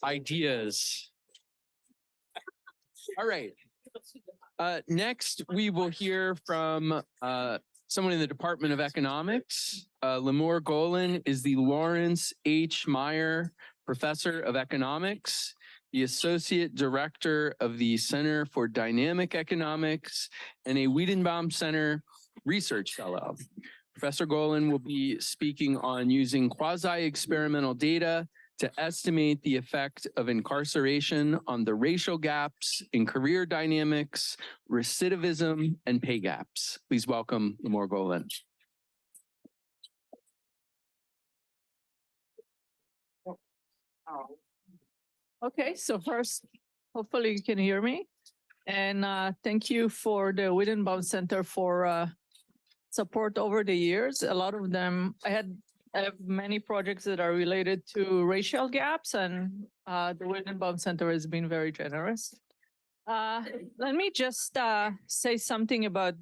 ideas. All right. Next, we will hear from someone in the Department of Economics. LIMOR GOLAN is the Lawrence H. Meyer Professor of Economics, the Associate Director of the Center for Dynamic Economics, and a Wiedenbaum Center Research Fellow. Professor Golan will be speaking on using quasi-experimental data to estimate the effect of incarceration on the racial gaps in career dynamics, recidivism, and pay gaps. Please welcome LIMOR GOLAN. Okay, so first, hopefully you can hear me. And thank you for the Wiedenbaum Center for support over the years. A lot of them, I have many projects that are related to racial gaps, and the Wiedenbaum Center has been very generous. Let me just say something about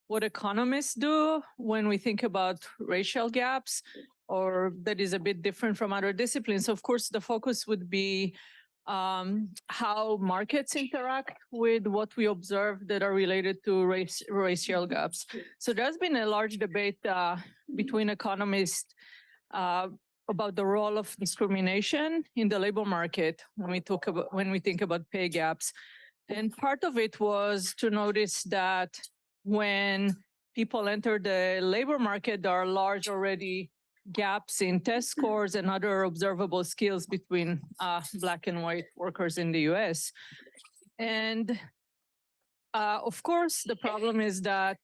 what economists do when we think about racial gaps, or that is a bit different from other disciplines. Of course, the focus would be how markets interact with what we observe that are related to racial gaps. So there's been a large debate between economists about the role of discrimination in the labor market when we think about pay gaps. And part of it was to notice that when people enter the labor market, there are large already gaps in test scores and other observable skills between Black and white workers in the US. And of course, the problem is that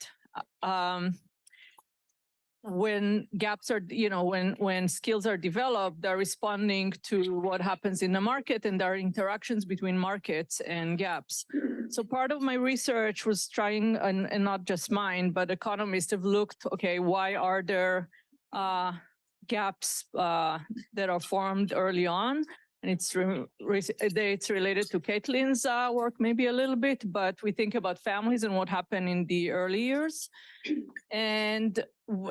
when gaps are, when skills are developed, they're responding to what happens in the market, and there are interactions between markets and gaps. So part of my research was trying, and not just mine, but economists have looked, okay, why are there gaps that are formed early on? And it's related to CAITLYN's work maybe a little bit, but we think about families and what happened in the early years. And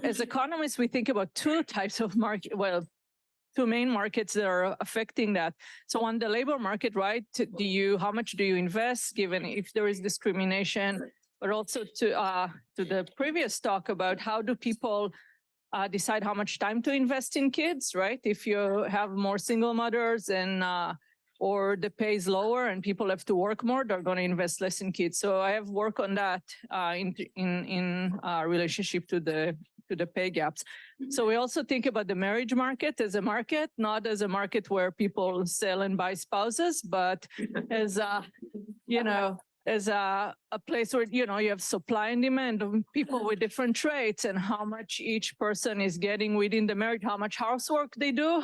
as economists, we think about two types of market, well, two main markets that are affecting that. So on the labor market, right, how much do you invest given if there is discrimination, but also to the previous talk about how do people decide how much time to invest in kids, right? If you have more single mothers and or the pay is lower and people have to work more, they're going to invest less in kids. So I have work on that in relationship to the pay gaps. So we also think about the marriage market as a market, not as a market where people sell and buy spouses, but as as a place where, you have supply and demand of people with different traits and how much each person is getting within the marriage, how much housework they do,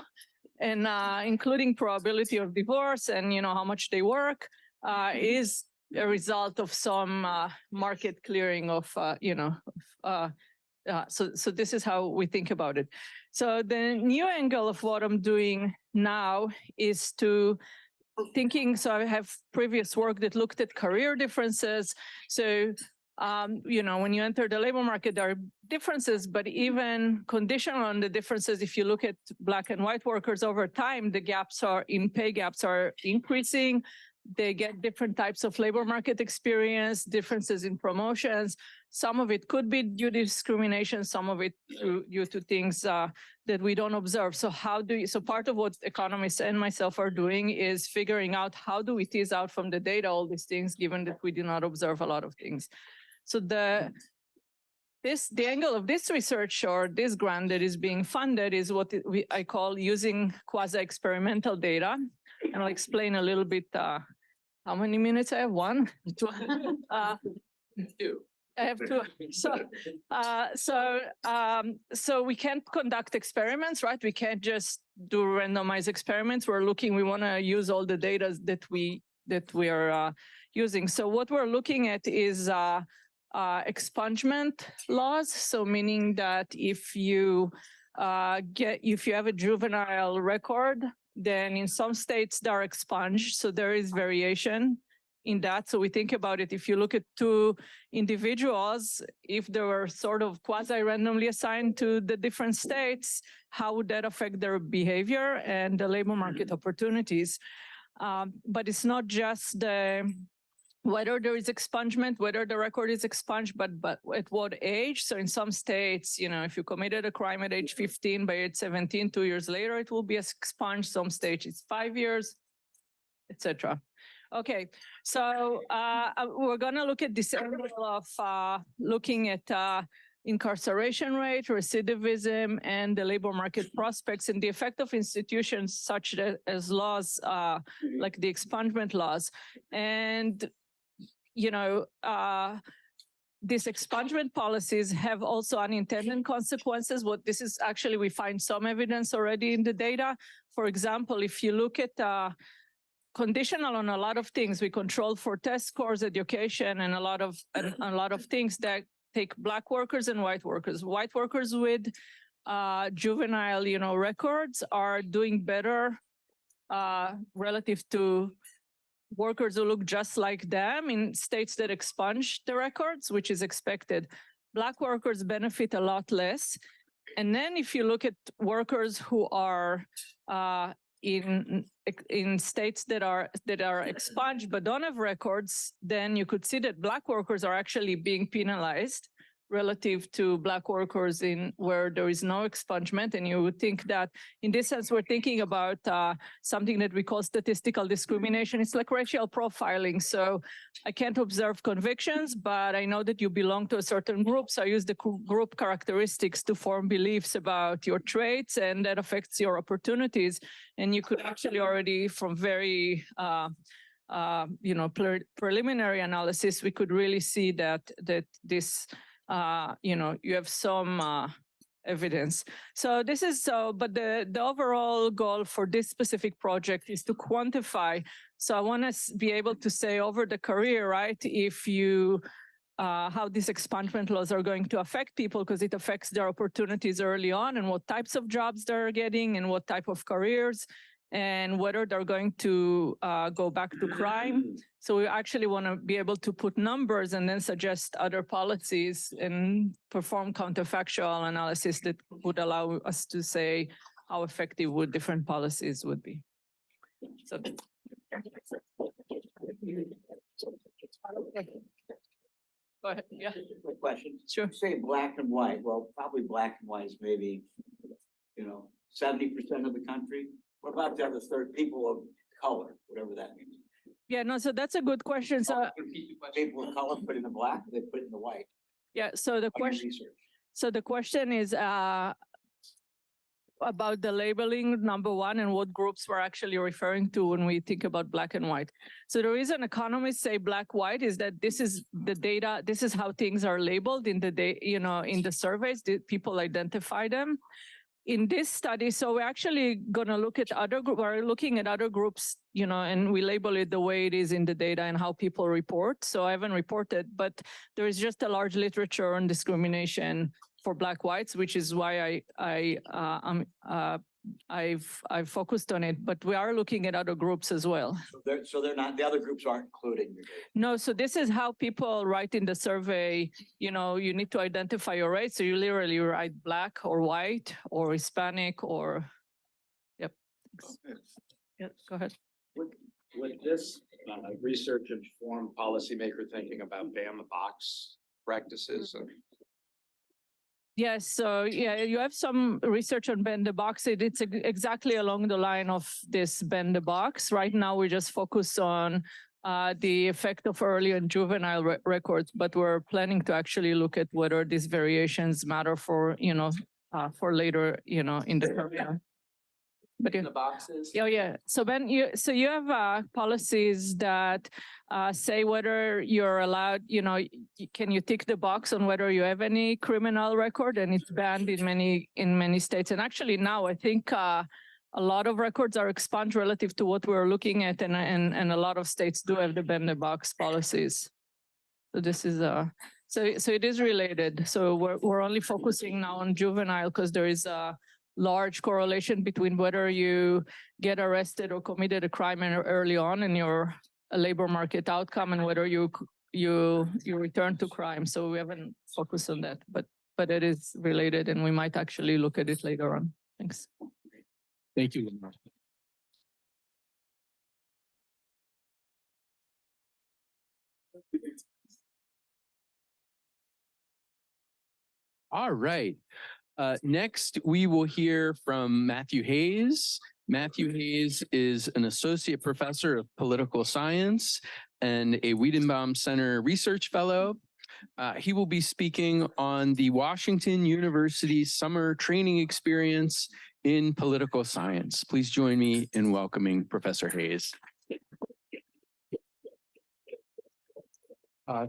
and including probability of divorce and, how much they work is a result of some market clearing of, so this is how we think about it. So the new angle of what I'm doing now is to so I have previous work that looked at career differences. So, when you enter the labor market, there are differences, but even conditional on the differences, if you look at Black and white workers over time, the gaps pay gaps are increasing. They get different types of labor market experience, differences in promotions. Some of it could be due to discrimination, some of it due to things that we don't observe. So so part of what economists and myself are doing is figuring out how do we tease out from the data all these things, given that we do not observe a lot of things. So the angle of this research or this grant that is being funded is what I call using quasi-experimental data. And I'll explain a little bit how many minutes I have? One? Two. Two. I have two. So we can't conduct experiments, right? We can't just do randomized experiments. We want to use all the data that we are using. So what we're looking at is expungement laws. So meaning that if you have a juvenile record, then in some states they're expunged. So there is variation in that. So we think about it, if you look at two individuals, if they were sort of quasi-randomly assigned to the different states, how would that affect their behavior and the labor market opportunities? But it's not just whether there is expungement, whether the record is expunged, but at what age. So in some states, you know, if you committed a crime at age 15, by age 17, 2 years later, it will be expunged. Some states it's 5 years, etc. Okay, so we're going to look at this angle of looking at incarceration rate, recidivism, and the labor market prospects, and the effect of institutions such as laws like the expungement laws. And you know, these expungement policies have also unintended consequences. What this is actually, we find some evidence already in the data. For example, if you look at conditional on a lot of things, we control for test scores, education, and a lot of things that take Black workers and white workers. White workers with juvenile, you know, records are doing better relative to workers who look just like them in states that expunge the records, which is expected. Black workers benefit a lot less. And then if you look at workers who are in states that are expunged but don't have records, then you could see that Black workers are actually being penalized relative to Black workers in where there is no expungement. And you would think that in this sense, we're thinking about something that we call statistical discrimination. It's like racial profiling. So I can't observe convictions, but I know that you belong to a certain group. So I use the group characteristics to form beliefs about your traits, and that affects your opportunities. And you could actually already, from very you know, preliminary analysis, we could really see that this you know, you have some evidence. So this is but the overall goal for this specific project is to quantify. So I want to be able to say over the career, right, if you, how these expungement laws are going to affect people, because it affects their opportunities early on and what types of jobs they're getting and what type of careers, and whether they're going to go back to crime. So we actually want to be able to put numbers and then suggest other policies and perform counterfactual analysis that would allow us to say how effective would different policies would be. So. Go ahead, yeah. Quick question. Sure. Say black and white. Well, probably black and white is maybe, you know, 70% of the country. What about the other third, people of color, whatever that means? Yeah, no, so that's a good question. So people of color put in the black, they put in the white. yeah, so the question is about the labeling, number one, and what groups we're actually referring to when we think about black and white. So the reason economists say black, white is that this is the data, this is how things are labeled in the you know, in the surveys, people identify them. In this study, so we're actually going to look at we're looking at other groups, you know, and we label it the way it is in the data and how people report. So I haven't reported, but there is just a large literature on discrimination for Black whites, which is why I've focused on it, but we are looking at other groups as well. So they're not, the other groups aren't included in your data. No, so this is how people write in the survey. You know, you need to identify your race. So you literally write black or white or Hispanic or, yep. Yeah, go ahead. Would this research inform policymaker thinking about ban the box practices? Yes, so yeah, you have some research on ban the box. It's exactly along the line of this ban the box. Right now, we just focus on the effect of early and juvenile records, but we're planning to actually look at whether these variations matter for, you know, for later, you know, in the career. But in the boxes. Oh yeah. So Ben, you have policies that say whether you're allowed, you know, can you tick the box on whether you have any criminal record, and it's banned in many states. And actually now I think a lot of records are expunged relative to what we're looking at, and a lot of states do have the ban the box policies. So this is so it is related. So we're only focusing now on juvenile because there is a large correlation between whether you get arrested or committed a crime early on in your a labor market outcome and whether you return to crime. So we haven't focused on that, but it is related and we might actually look at it later on. Thanks. Thank you, LIMOR. All right. Next, we will hear from Matthew Hayes. Matthew Hayes is an associate professor of political science and a Wiedenbaum Center research fellow. He will be speaking on the Washington University summer training experience in political science. Please join me in welcoming Professor Hayes.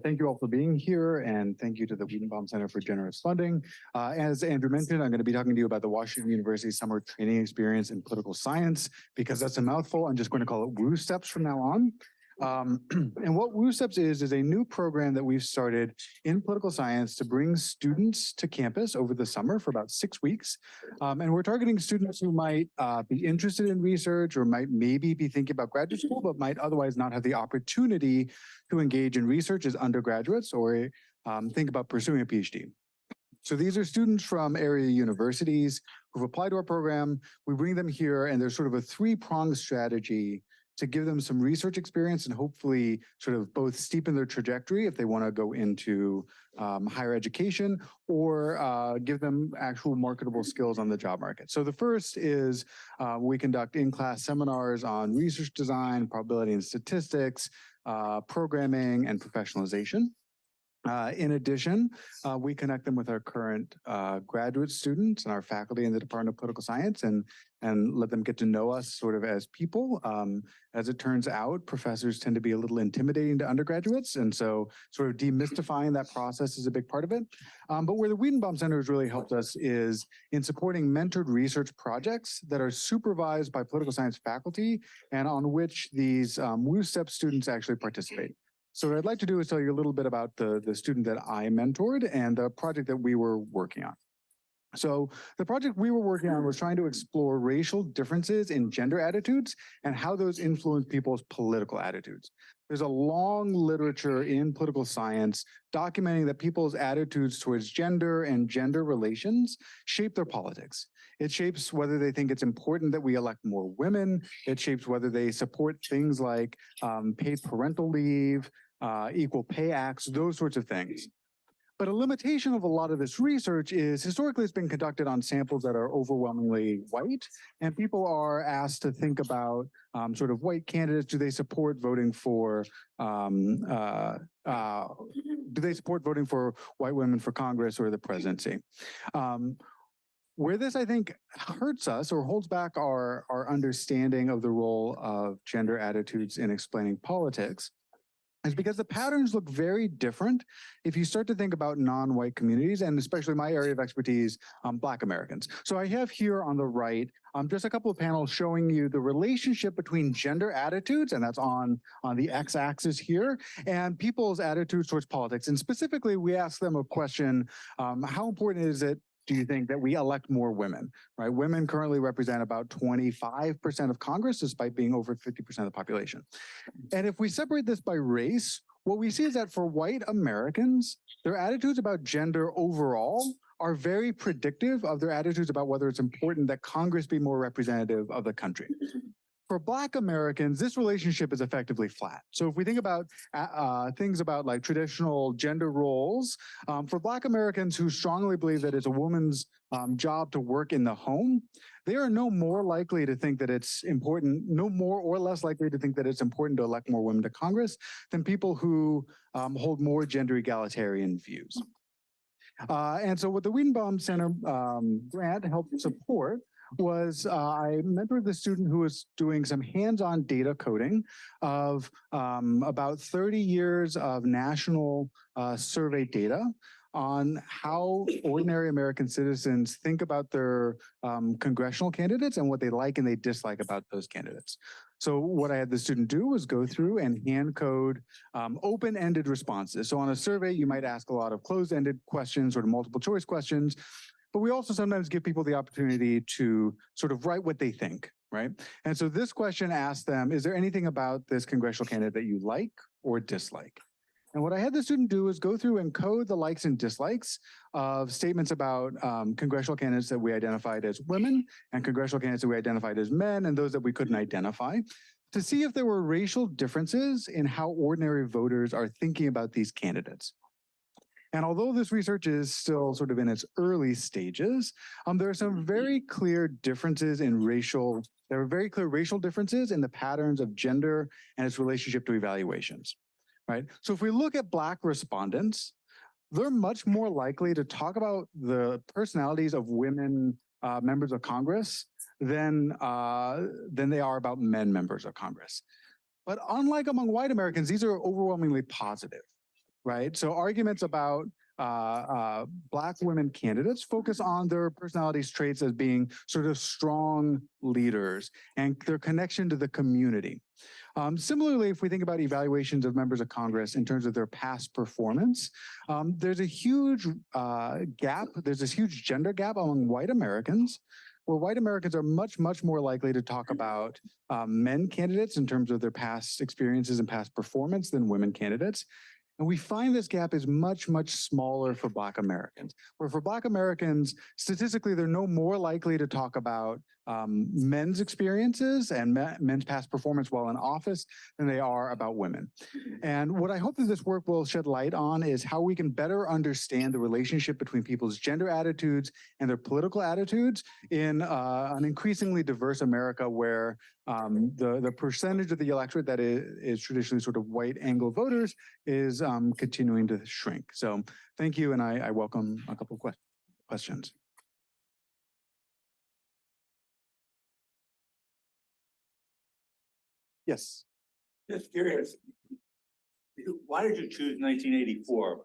Thank you all for being here, and thank you to the Wiedenbaum Center for generous funding. As Andrew mentioned, I'm going to be talking to you about the Washington University Summer Training Experience in Political Science. Because that's a mouthful, I'm just going to call it WUSTEPS from now on. And what WUSTEPS is a new program that we've started in political science to bring students to campus over the summer for about 6 weeks. And we're targeting students who might be interested in research or might maybe be thinking about graduate school, but might otherwise not have the opportunity to engage in research as undergraduates or think about pursuing a PhD. So these are students from area universities who've applied to our program. We bring them here, and there's sort of a three-pronged strategy to give them some research experience and hopefully sort of both steepen their trajectory if they want to go into higher education or give them actual marketable skills on the job market. So the first is we conduct in-class seminars on research design, probability and statistics, programming, and professionalization. In addition, we connect them with our current graduate students and our faculty in the Department of Political Science and let them get to know us sort of as people. As it turns out, professors tend to be a little intimidating to undergraduates, and so sort of demystifying that process is a big part of it. But where the Wiedenbaum Center has really helped us is in supporting mentored research projects that are supervised by political science faculty and on which these WUSTEP students actually participate. So what I'd like to do is tell you a little bit about the student that I mentored and the project that we were working on. So the project we were working on was trying to explore racial differences in gender attitudes and how those influence people's political attitudes. There's a long literature in political science documenting that people's attitudes towards gender and gender relations shape their politics. It shapes whether they think it's important that we elect more women. It shapes whether they support things like paid parental leave, equal pay acts, those sorts of things. But a limitation of a lot of this research is historically it's been conducted on samples that are overwhelmingly white, and people are asked to think about sort of white candidates. Do they support voting for white women for Congress or the presidency? Where this, I think, hurts us or holds back our understanding of the role of gender attitudes in explaining politics is because the patterns look very different if you start to think about non-white communities, and especially my area of expertise, Black Americans. So I have here on the right just a couple of panels showing you the relationship between gender attitudes, and that's on the x-axis here, and people's attitudes towards politics. And specifically, we ask them a question, how important is it, do you think, that we elect more women, right? Women currently represent about 25% of Congress, despite being over 50% of the population. And if we separate this by race, what we see is that for white Americans, their attitudes about gender overall are very predictive of their attitudes about whether it's important that Congress be more representative of the country. For Black Americans, this relationship is effectively flat. So if we think about things about like traditional gender roles, for Black Americans who strongly believe that it's a woman's job to work in the home, they are no more likely to think that it's important, no more or less likely to think that it's important to elect more women to Congress than people who hold more gender egalitarian views. And so what the Wiedenbaum Center grant helped support was I mentored the student who was doing some hands-on data coding of about 30 years of national survey data on how ordinary American citizens think about their congressional candidates and what they like and they dislike about those candidates. So what I had the student do was go through and hand code open-ended responses. So on a survey, you might ask a lot of closed-ended questions or multiple choice questions. But we also sometimes give people the opportunity to sort of write what they think. right? And so this question asked them, is there anything about this congressional candidate that you like or dislike? And what I had the student do is go through and code the likes and dislikes of statements about congressional candidates that we identified as women and congressional candidates that we identified as men and those that we couldn't identify to see if there were racial differences in how ordinary voters are thinking about these candidates. And although this research is still sort of in its early stages, there are some very clear differences in there are very clear racial differences in the patterns of gender and its relationship to evaluations. Right? So if we look at Black respondents, they're much more likely to talk about the personalities of women members of Congress than they are about men members of Congress. But unlike among white Americans, these are overwhelmingly positive, right? So arguments about Black women candidates focus on their personalities traits as being sort of strong leaders and their connection to the community. Similarly, if we think about evaluations of members of Congress in terms of their past performance, there's a huge gap. There's this huge gender gap among white Americans, where white Americans are much, much more likely to talk about men candidates in terms of their past experiences and past performance than women candidates. And we find this gap is much, much smaller for Black Americans, where for Black Americans, statistically, they're no more likely to talk about men's experiences and men's past performance while in office than they are about women. And what I hope that this work will shed light on is how we can better understand the relationship between people's gender attitudes and their political attitudes in an increasingly diverse America where the percentage of the electorate that is traditionally sort of white Anglo voters is continuing to shrink. So thank you, and I welcome a couple of questions. Yes. Just curious, why did you choose 1984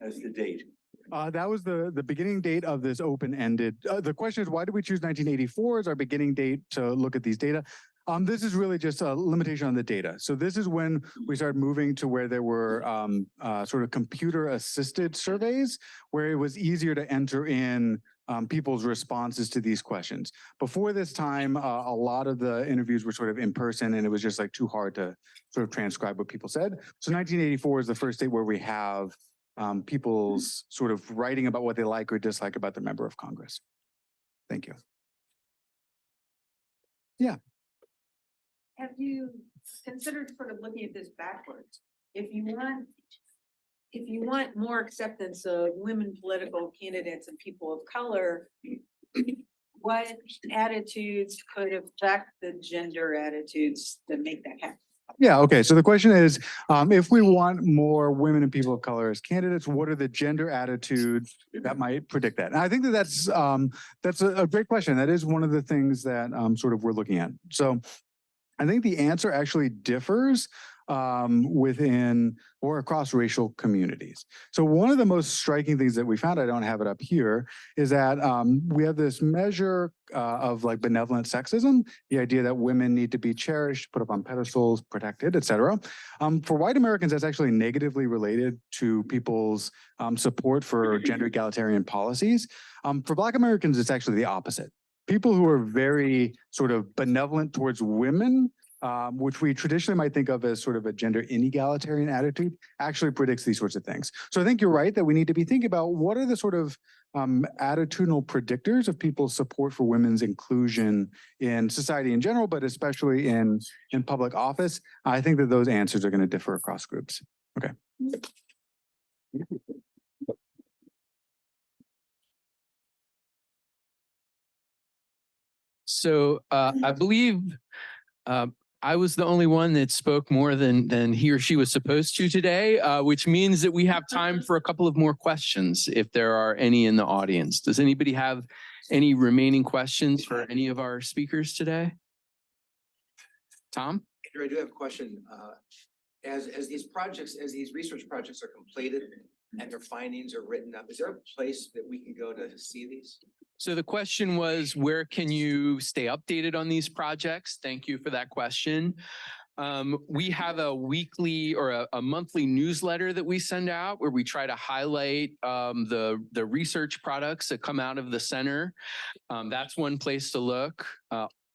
as the date? That was the beginning date of this open-ended. The question is, why did we choose 1984 as our beginning date to look at these data? This is really just a limitation on the data. So this is when we started moving to where there were sort of computer-assisted surveys, where it was easier to enter in people's responses to these questions. Before this time, a lot of the interviews were sort of in person, and it was just like too hard to sort of transcribe what people said. So 1984 is the first date where we have people's sort of writing about what they like or dislike about the member of Congress. Thank you. Yeah. Have you considered sort of looking at this backwards? If you want more acceptance of women political candidates and people of color, what attitudes could affect the gender attitudes that make that happen? Yeah, okay. So the question is, if we want more women and people of color as candidates, what are the gender attitudes that might predict that? And I think that that's a great question. That is one of the things that sort of we're looking at. So I think the answer actually differs within or across racial communities. So one of the most striking things that we found, I don't have it up here, is that we have this measure of like benevolent sexism, the idea that women need to be cherished, put up on pedestals, protected, et cetera. For white Americans, that's actually negatively related to people's support for gender egalitarian policies. For Black Americans, it's actually the opposite. People who are very sort of benevolent towards women, which we traditionally might think of as sort of a gender inegalitarian attitude, actually predicts these sorts of things. So I think you're right that we need to be thinking about what are the sort of attitudinal predictors of people's support for women's inclusion in society in general, but especially in public office. I think that those answers are going to differ across groups. Okay. So I believe I was the only one that spoke more than he or she was supposed to today, which means that we have time for a couple of more questions if there are any in the audience. Does anybody have any remaining questions for any of our speakers today? Tom? Andrew, I do have a question. As these research projects are completed and their findings are written up, is there a place that we can go to see these? So the question was, where can you stay updated on these projects? Thank you for that question. We have a weekly or a monthly newsletter that we send out where we try to highlight the research products that come out of the center. That's one place to look.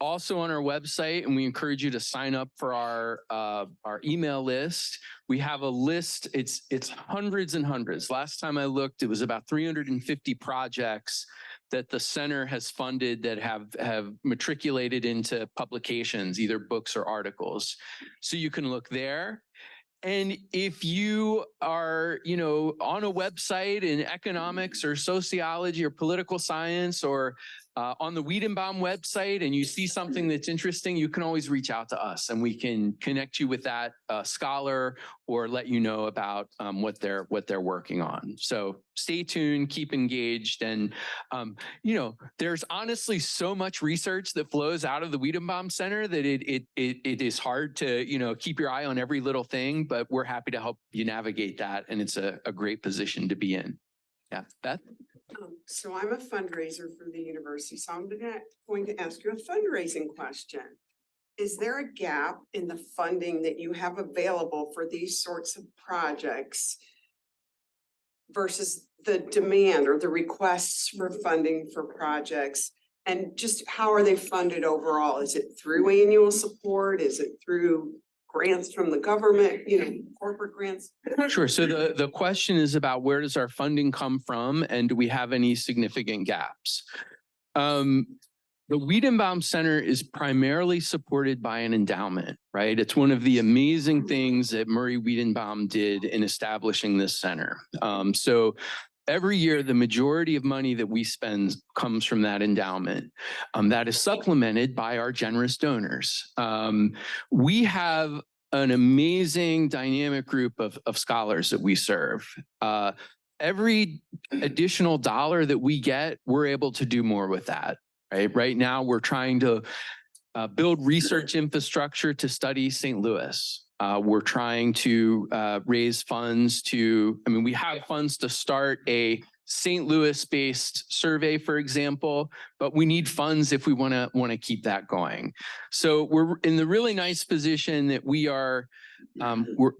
also on our website, and we encourage you to sign up for our email list. We have a list, it's hundreds and hundreds. Last time I looked, it was about 350 projects that the center has funded that have matriculated into publications, either books or articles. So you can look there. And if you are, on a website in economics or sociology or political science or on the Wiedenbaum website and you see something that's interesting, you can always reach out to us and we can connect you with that scholar or let you know about what they're working on. So stay tuned, keep engaged, and there's honestly so much research that flows out of the Wiedenbaum Center that it is hard to keep your eye on every little thing, but we're happy to help you navigate that, and it's a great position to be in. Yeah, Beth? So I'm a fundraiser for the university, so I'm going to ask you a fundraising question. Is there a gap in the funding that you have available for these sorts of projects versus the demand or the requests for funding for projects? And just how are they funded overall? Is it through annual support? Is it through grants from the government, corporate grants? Sure. So the question is about where does our funding come from and do we have any significant gaps? The Wiedenbaum Center is primarily supported by an endowment, right? It's one of the amazing things that Murray Wiedenbaum did in establishing this center. So every year, the majority of money that we spend comes from that endowment. That is supplemented by our generous donors. We have an amazing dynamic group of scholars that we serve. Every additional dollar that we get, we're able to do more with that. Right now, we're trying to build research infrastructure to study St. Louis. We're trying to raise funds we have funds to start a St. Louis-based survey, for example, but we need funds if we want to keep that going. So we're in the really nice position that we're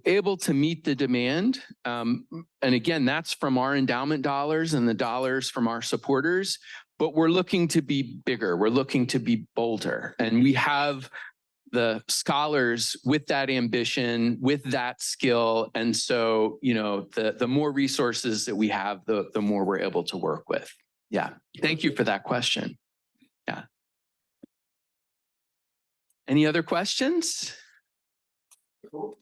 able to meet the demand. And again, that's from our endowment dollars and the dollars from our supporters, but we're looking to be bigger. We're looking to be bolder. And we have the scholars with that ambition, with that skill. And so, the more resources that we have, the more we're able to work with. Yeah. Thank you for that question. Yeah. Any other questions? People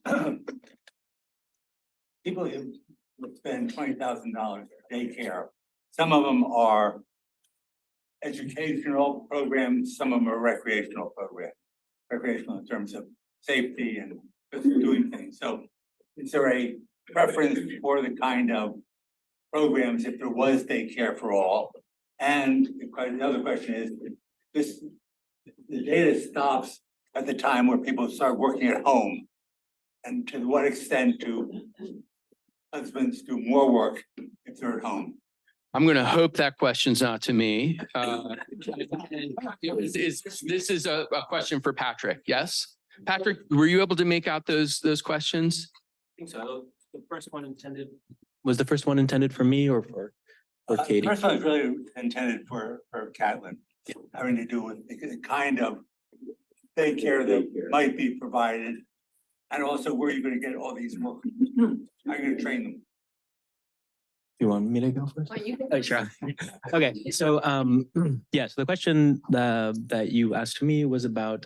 who would spend $20,000 for daycare, some of them are educational programs, some of them are recreational programs. Recreational in terms of safety and just doing things. So is there a preference for the kind of programs if there was daycare for all? And the other question is, the data stops at the time where people start working at home. And to what extent do husbands do more work if they're at home? I'm going to hope that question's not to me. This is a question for Patrick. Yes, Patrick, were you able to make out those questions? I think so. The first one was the first one intended for me or for Katie? The first one is really intended for CAITLYN, having to do with the kind of daycare that might be provided, and also where you're going to get all these workers. How are you going to train them? You want me to go first? Oh, sure. Okay, so so the question that you asked me was about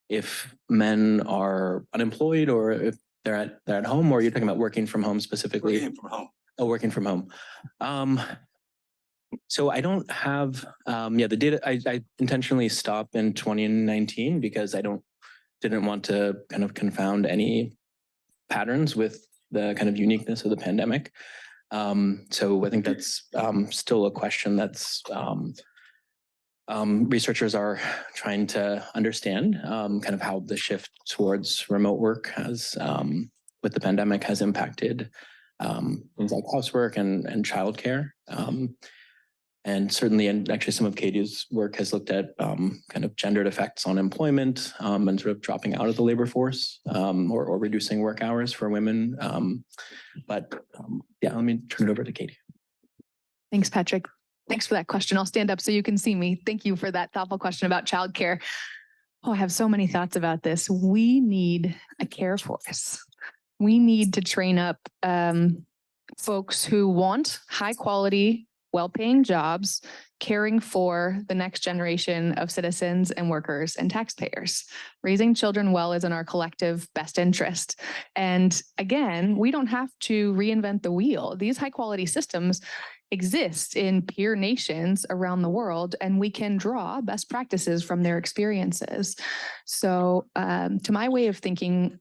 if men are unemployed or if they're at home, or you're talking about working from home specifically? Working from home. Oh, working from home. So I don't have the data. I intentionally stopped in 2019 because I didn't want to kind of confound any patterns with the kind of uniqueness of the pandemic. So I think that's still a question that's researchers are trying to understand, kind of how the shift towards remote work has, with the pandemic, has impacted things like housework and childcare. And certainly, and actually some of Katie's work has looked at kind of gendered effects on employment and sort of dropping out of the labor force or reducing work hours for women. Let me turn it over to Katie. Thanks, Patrick. Thanks for that question. I'll stand up so you can see me. Thank you for that thoughtful question about childcare. Oh, I have so many thoughts about this. We need a care force. We need to train up folks who want high quality, well-paying jobs, caring for the next generation of citizens and workers and taxpayers. Raising children well is in our collective best interest. And again, we don't have to reinvent the wheel. These high quality systems exist in peer nations around the world, and we can draw best practices from their experiences. So to my way of thinking,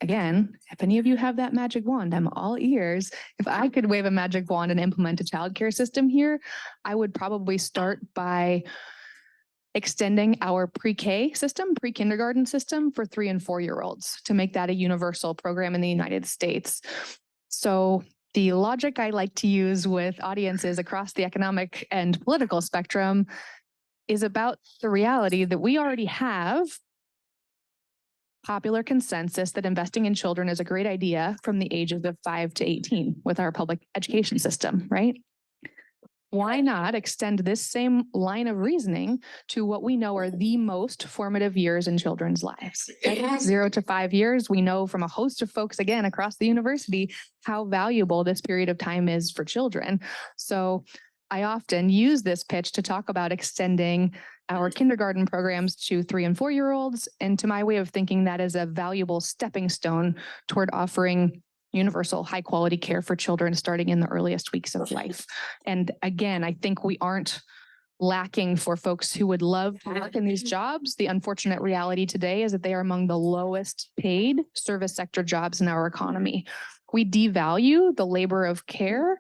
again, if any of you have that magic wand, I'm all ears. If I could wave a magic wand and implement a childcare system here, I would probably start by extending our pre-K system, pre-kindergarten system for 3 and 4-year-olds to make that a universal program in the United States. So the logic I like to use with audiences across the economic and political spectrum is about the reality that we already have popular consensus that investing in children is a great idea from the ages of 5 to 18 with our public education system, right? Why not extend this same line of reasoning to what we know are the most formative years in children's lives? 0 to 5 years, we know from a host of folks, again, across the university, how valuable this period of time is for children. So I often use this pitch to talk about extending our kindergarten programs to 3 and 4-year-olds. And to my way of thinking, that is a valuable stepping stone toward offering universal high quality care for children starting in the earliest weeks of life. And again, I think we aren't lacking for folks who would love to work in these jobs. The unfortunate reality today is that they are among the lowest paid service sector jobs in our economy. We devalue the labor of care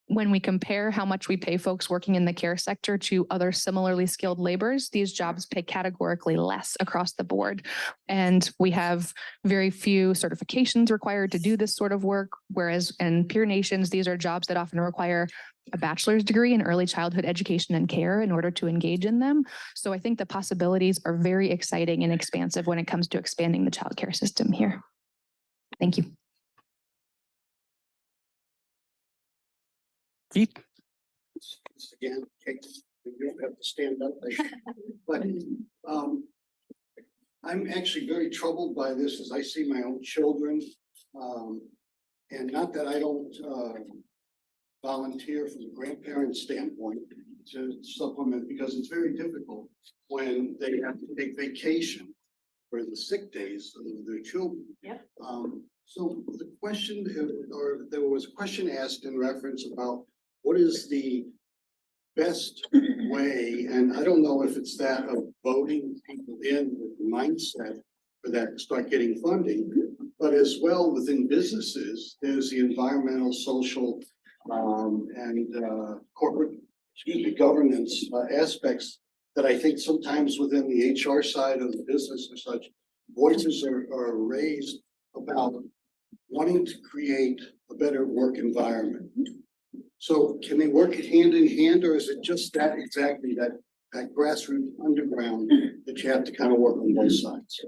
when we compare how much we pay folks working in the care sector to other similarly skilled laborers. These jobs pay categorically less across the board. And we have very few certifications required to do this sort of work, whereas in peer nations, these are jobs that often require a bachelor's degree in early childhood education and care in order to engage in them. So I think the possibilities are very exciting and expansive when it comes to expanding the childcare system here. Thank you. Keith? Again, Kate, you don't have to stand up. But I'm actually very troubled by this as I see my own children. And not that I don't volunteer from the grandparent standpoint to supplement, because it's very difficult when they have to take vacation for the sick days of their children. Yep. So the question, or there was a question asked in reference about what is the best way, and I don't know if it's that of voting people in with the mindset for that to start getting funding, but as well within businesses, there's the environmental, social, and corporate, governance aspects that I think sometimes within the HR side of the business or such, voices are raised about wanting to create a better work environment. So can they work hand in hand, or is it just that exactly that grassroots underground that you have to kind of work on both sides?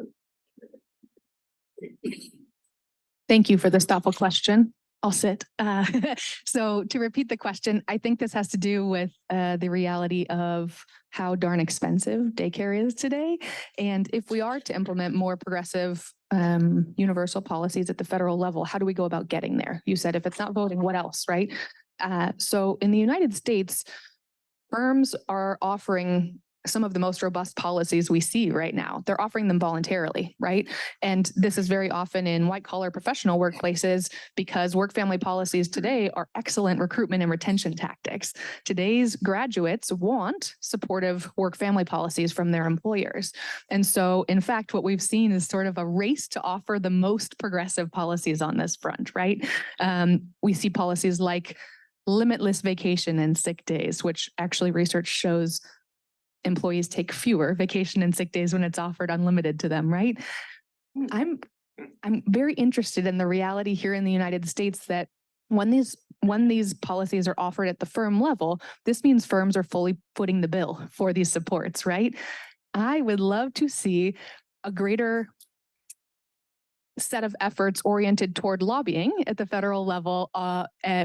Thank you for this thoughtful question. I'll sit. So to repeat the question, I think this has to do with the reality of how darn expensive daycare is today. And if we are to implement more progressive universal policies at the federal level, how do we go about getting there? You said if it's not voting, what else, right? So in the United States, firms are offering some of the most robust policies we see right now. They're offering them voluntarily, right? And this is very often in white collar professional workplaces because work family policies today are excellent recruitment and retention tactics. Today's graduates want supportive work family policies from their employers. And so in fact, what we've seen is sort of a race to offer the most progressive policies on this front, right? We see policies like limitless vacation and sick days, which actually research shows employees take fewer vacation and sick days when it's offered unlimited to them, right? I'm very interested in the reality here in the United States that when these policies are offered at the firm level, this means firms are fully footing the bill for these supports, right? I would love to see a greater set of efforts oriented toward lobbying at the federal level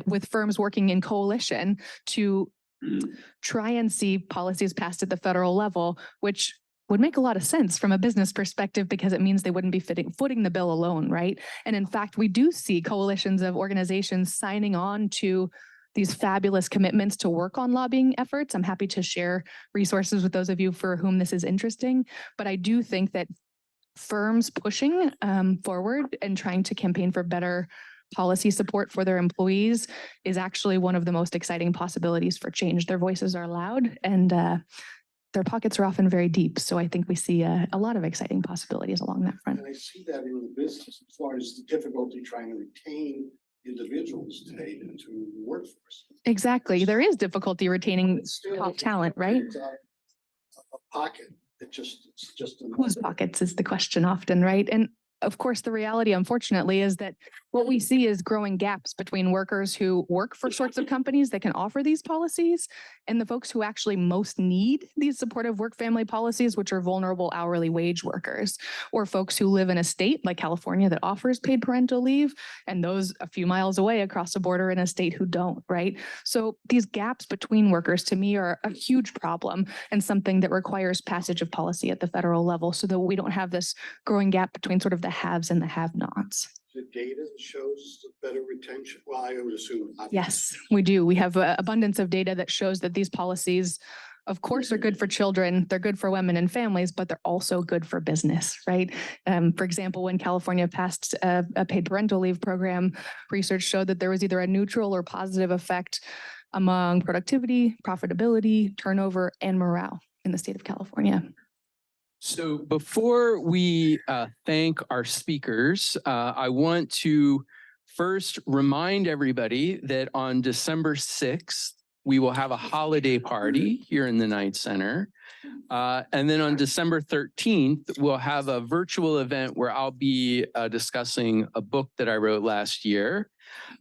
with firms working in coalition to try and see policies passed at the federal level, which would make a lot of sense from a business perspective because it means they wouldn't be footing the bill alone, right? And in fact, we do see coalitions of organizations signing on to these fabulous commitments to work on lobbying efforts. I'm happy to share resources with those of you for whom this is interesting, but I do think that firms pushing forward and trying to campaign for better policy support for their employees is actually one of the most exciting possibilities for change. Their voices are loud and their pockets are often very deep. So I think we see a lot of exciting possibilities along that front. And I see that in the business as far as the difficulty trying to retain individuals today into the workforce. Exactly. There is difficulty retaining Still, top talent, right? it's a pocket. It's just. Whose pockets is the question often, right? And of course, the reality, unfortunately, is that what we see is growing gaps between workers who work for sorts of companies that can offer these policies and the folks who actually most need these supportive work-family policies, which are vulnerable hourly wage workers, or folks who live in a state like California that offers paid parental leave, and those a few miles away across the border in a state who don't, right? So these gaps between workers, to me, are a huge problem and something that requires passage of policy at the federal level so that we don't have this growing gap between sort of the haves and the have-nots. The data shows better retention. Well, I would assume. Yes, we do. We have abundance of data that shows that these policies, of course, are good for children. They're good for women and families, but they're also good for business, right? For example, when California passed a paid parental leave program, research showed that there was either a neutral or positive effect among productivity, profitability, turnover, and morale in the state of California. So before we thank our speakers, I want to first remind everybody that on December 6th, we will have a holiday party here in the Knight Center. And then on December 13th, we'll have a virtual event where I'll be discussing a book that I wrote last year.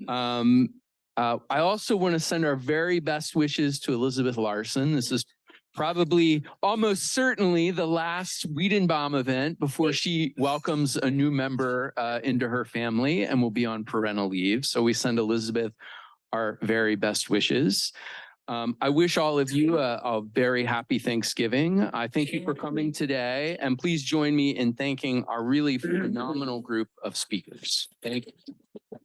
I also want to send our very best wishes to Elizabeth Larson. This is probably almost certainly the last Wiedenbaum event before she welcomes a new member into her family and will be on parental leave. So we send Elizabeth our very best wishes. I wish all of you a very happy Thanksgiving. I thank you for coming today, and please join me in thanking our really phenomenal group of speakers. Thank you.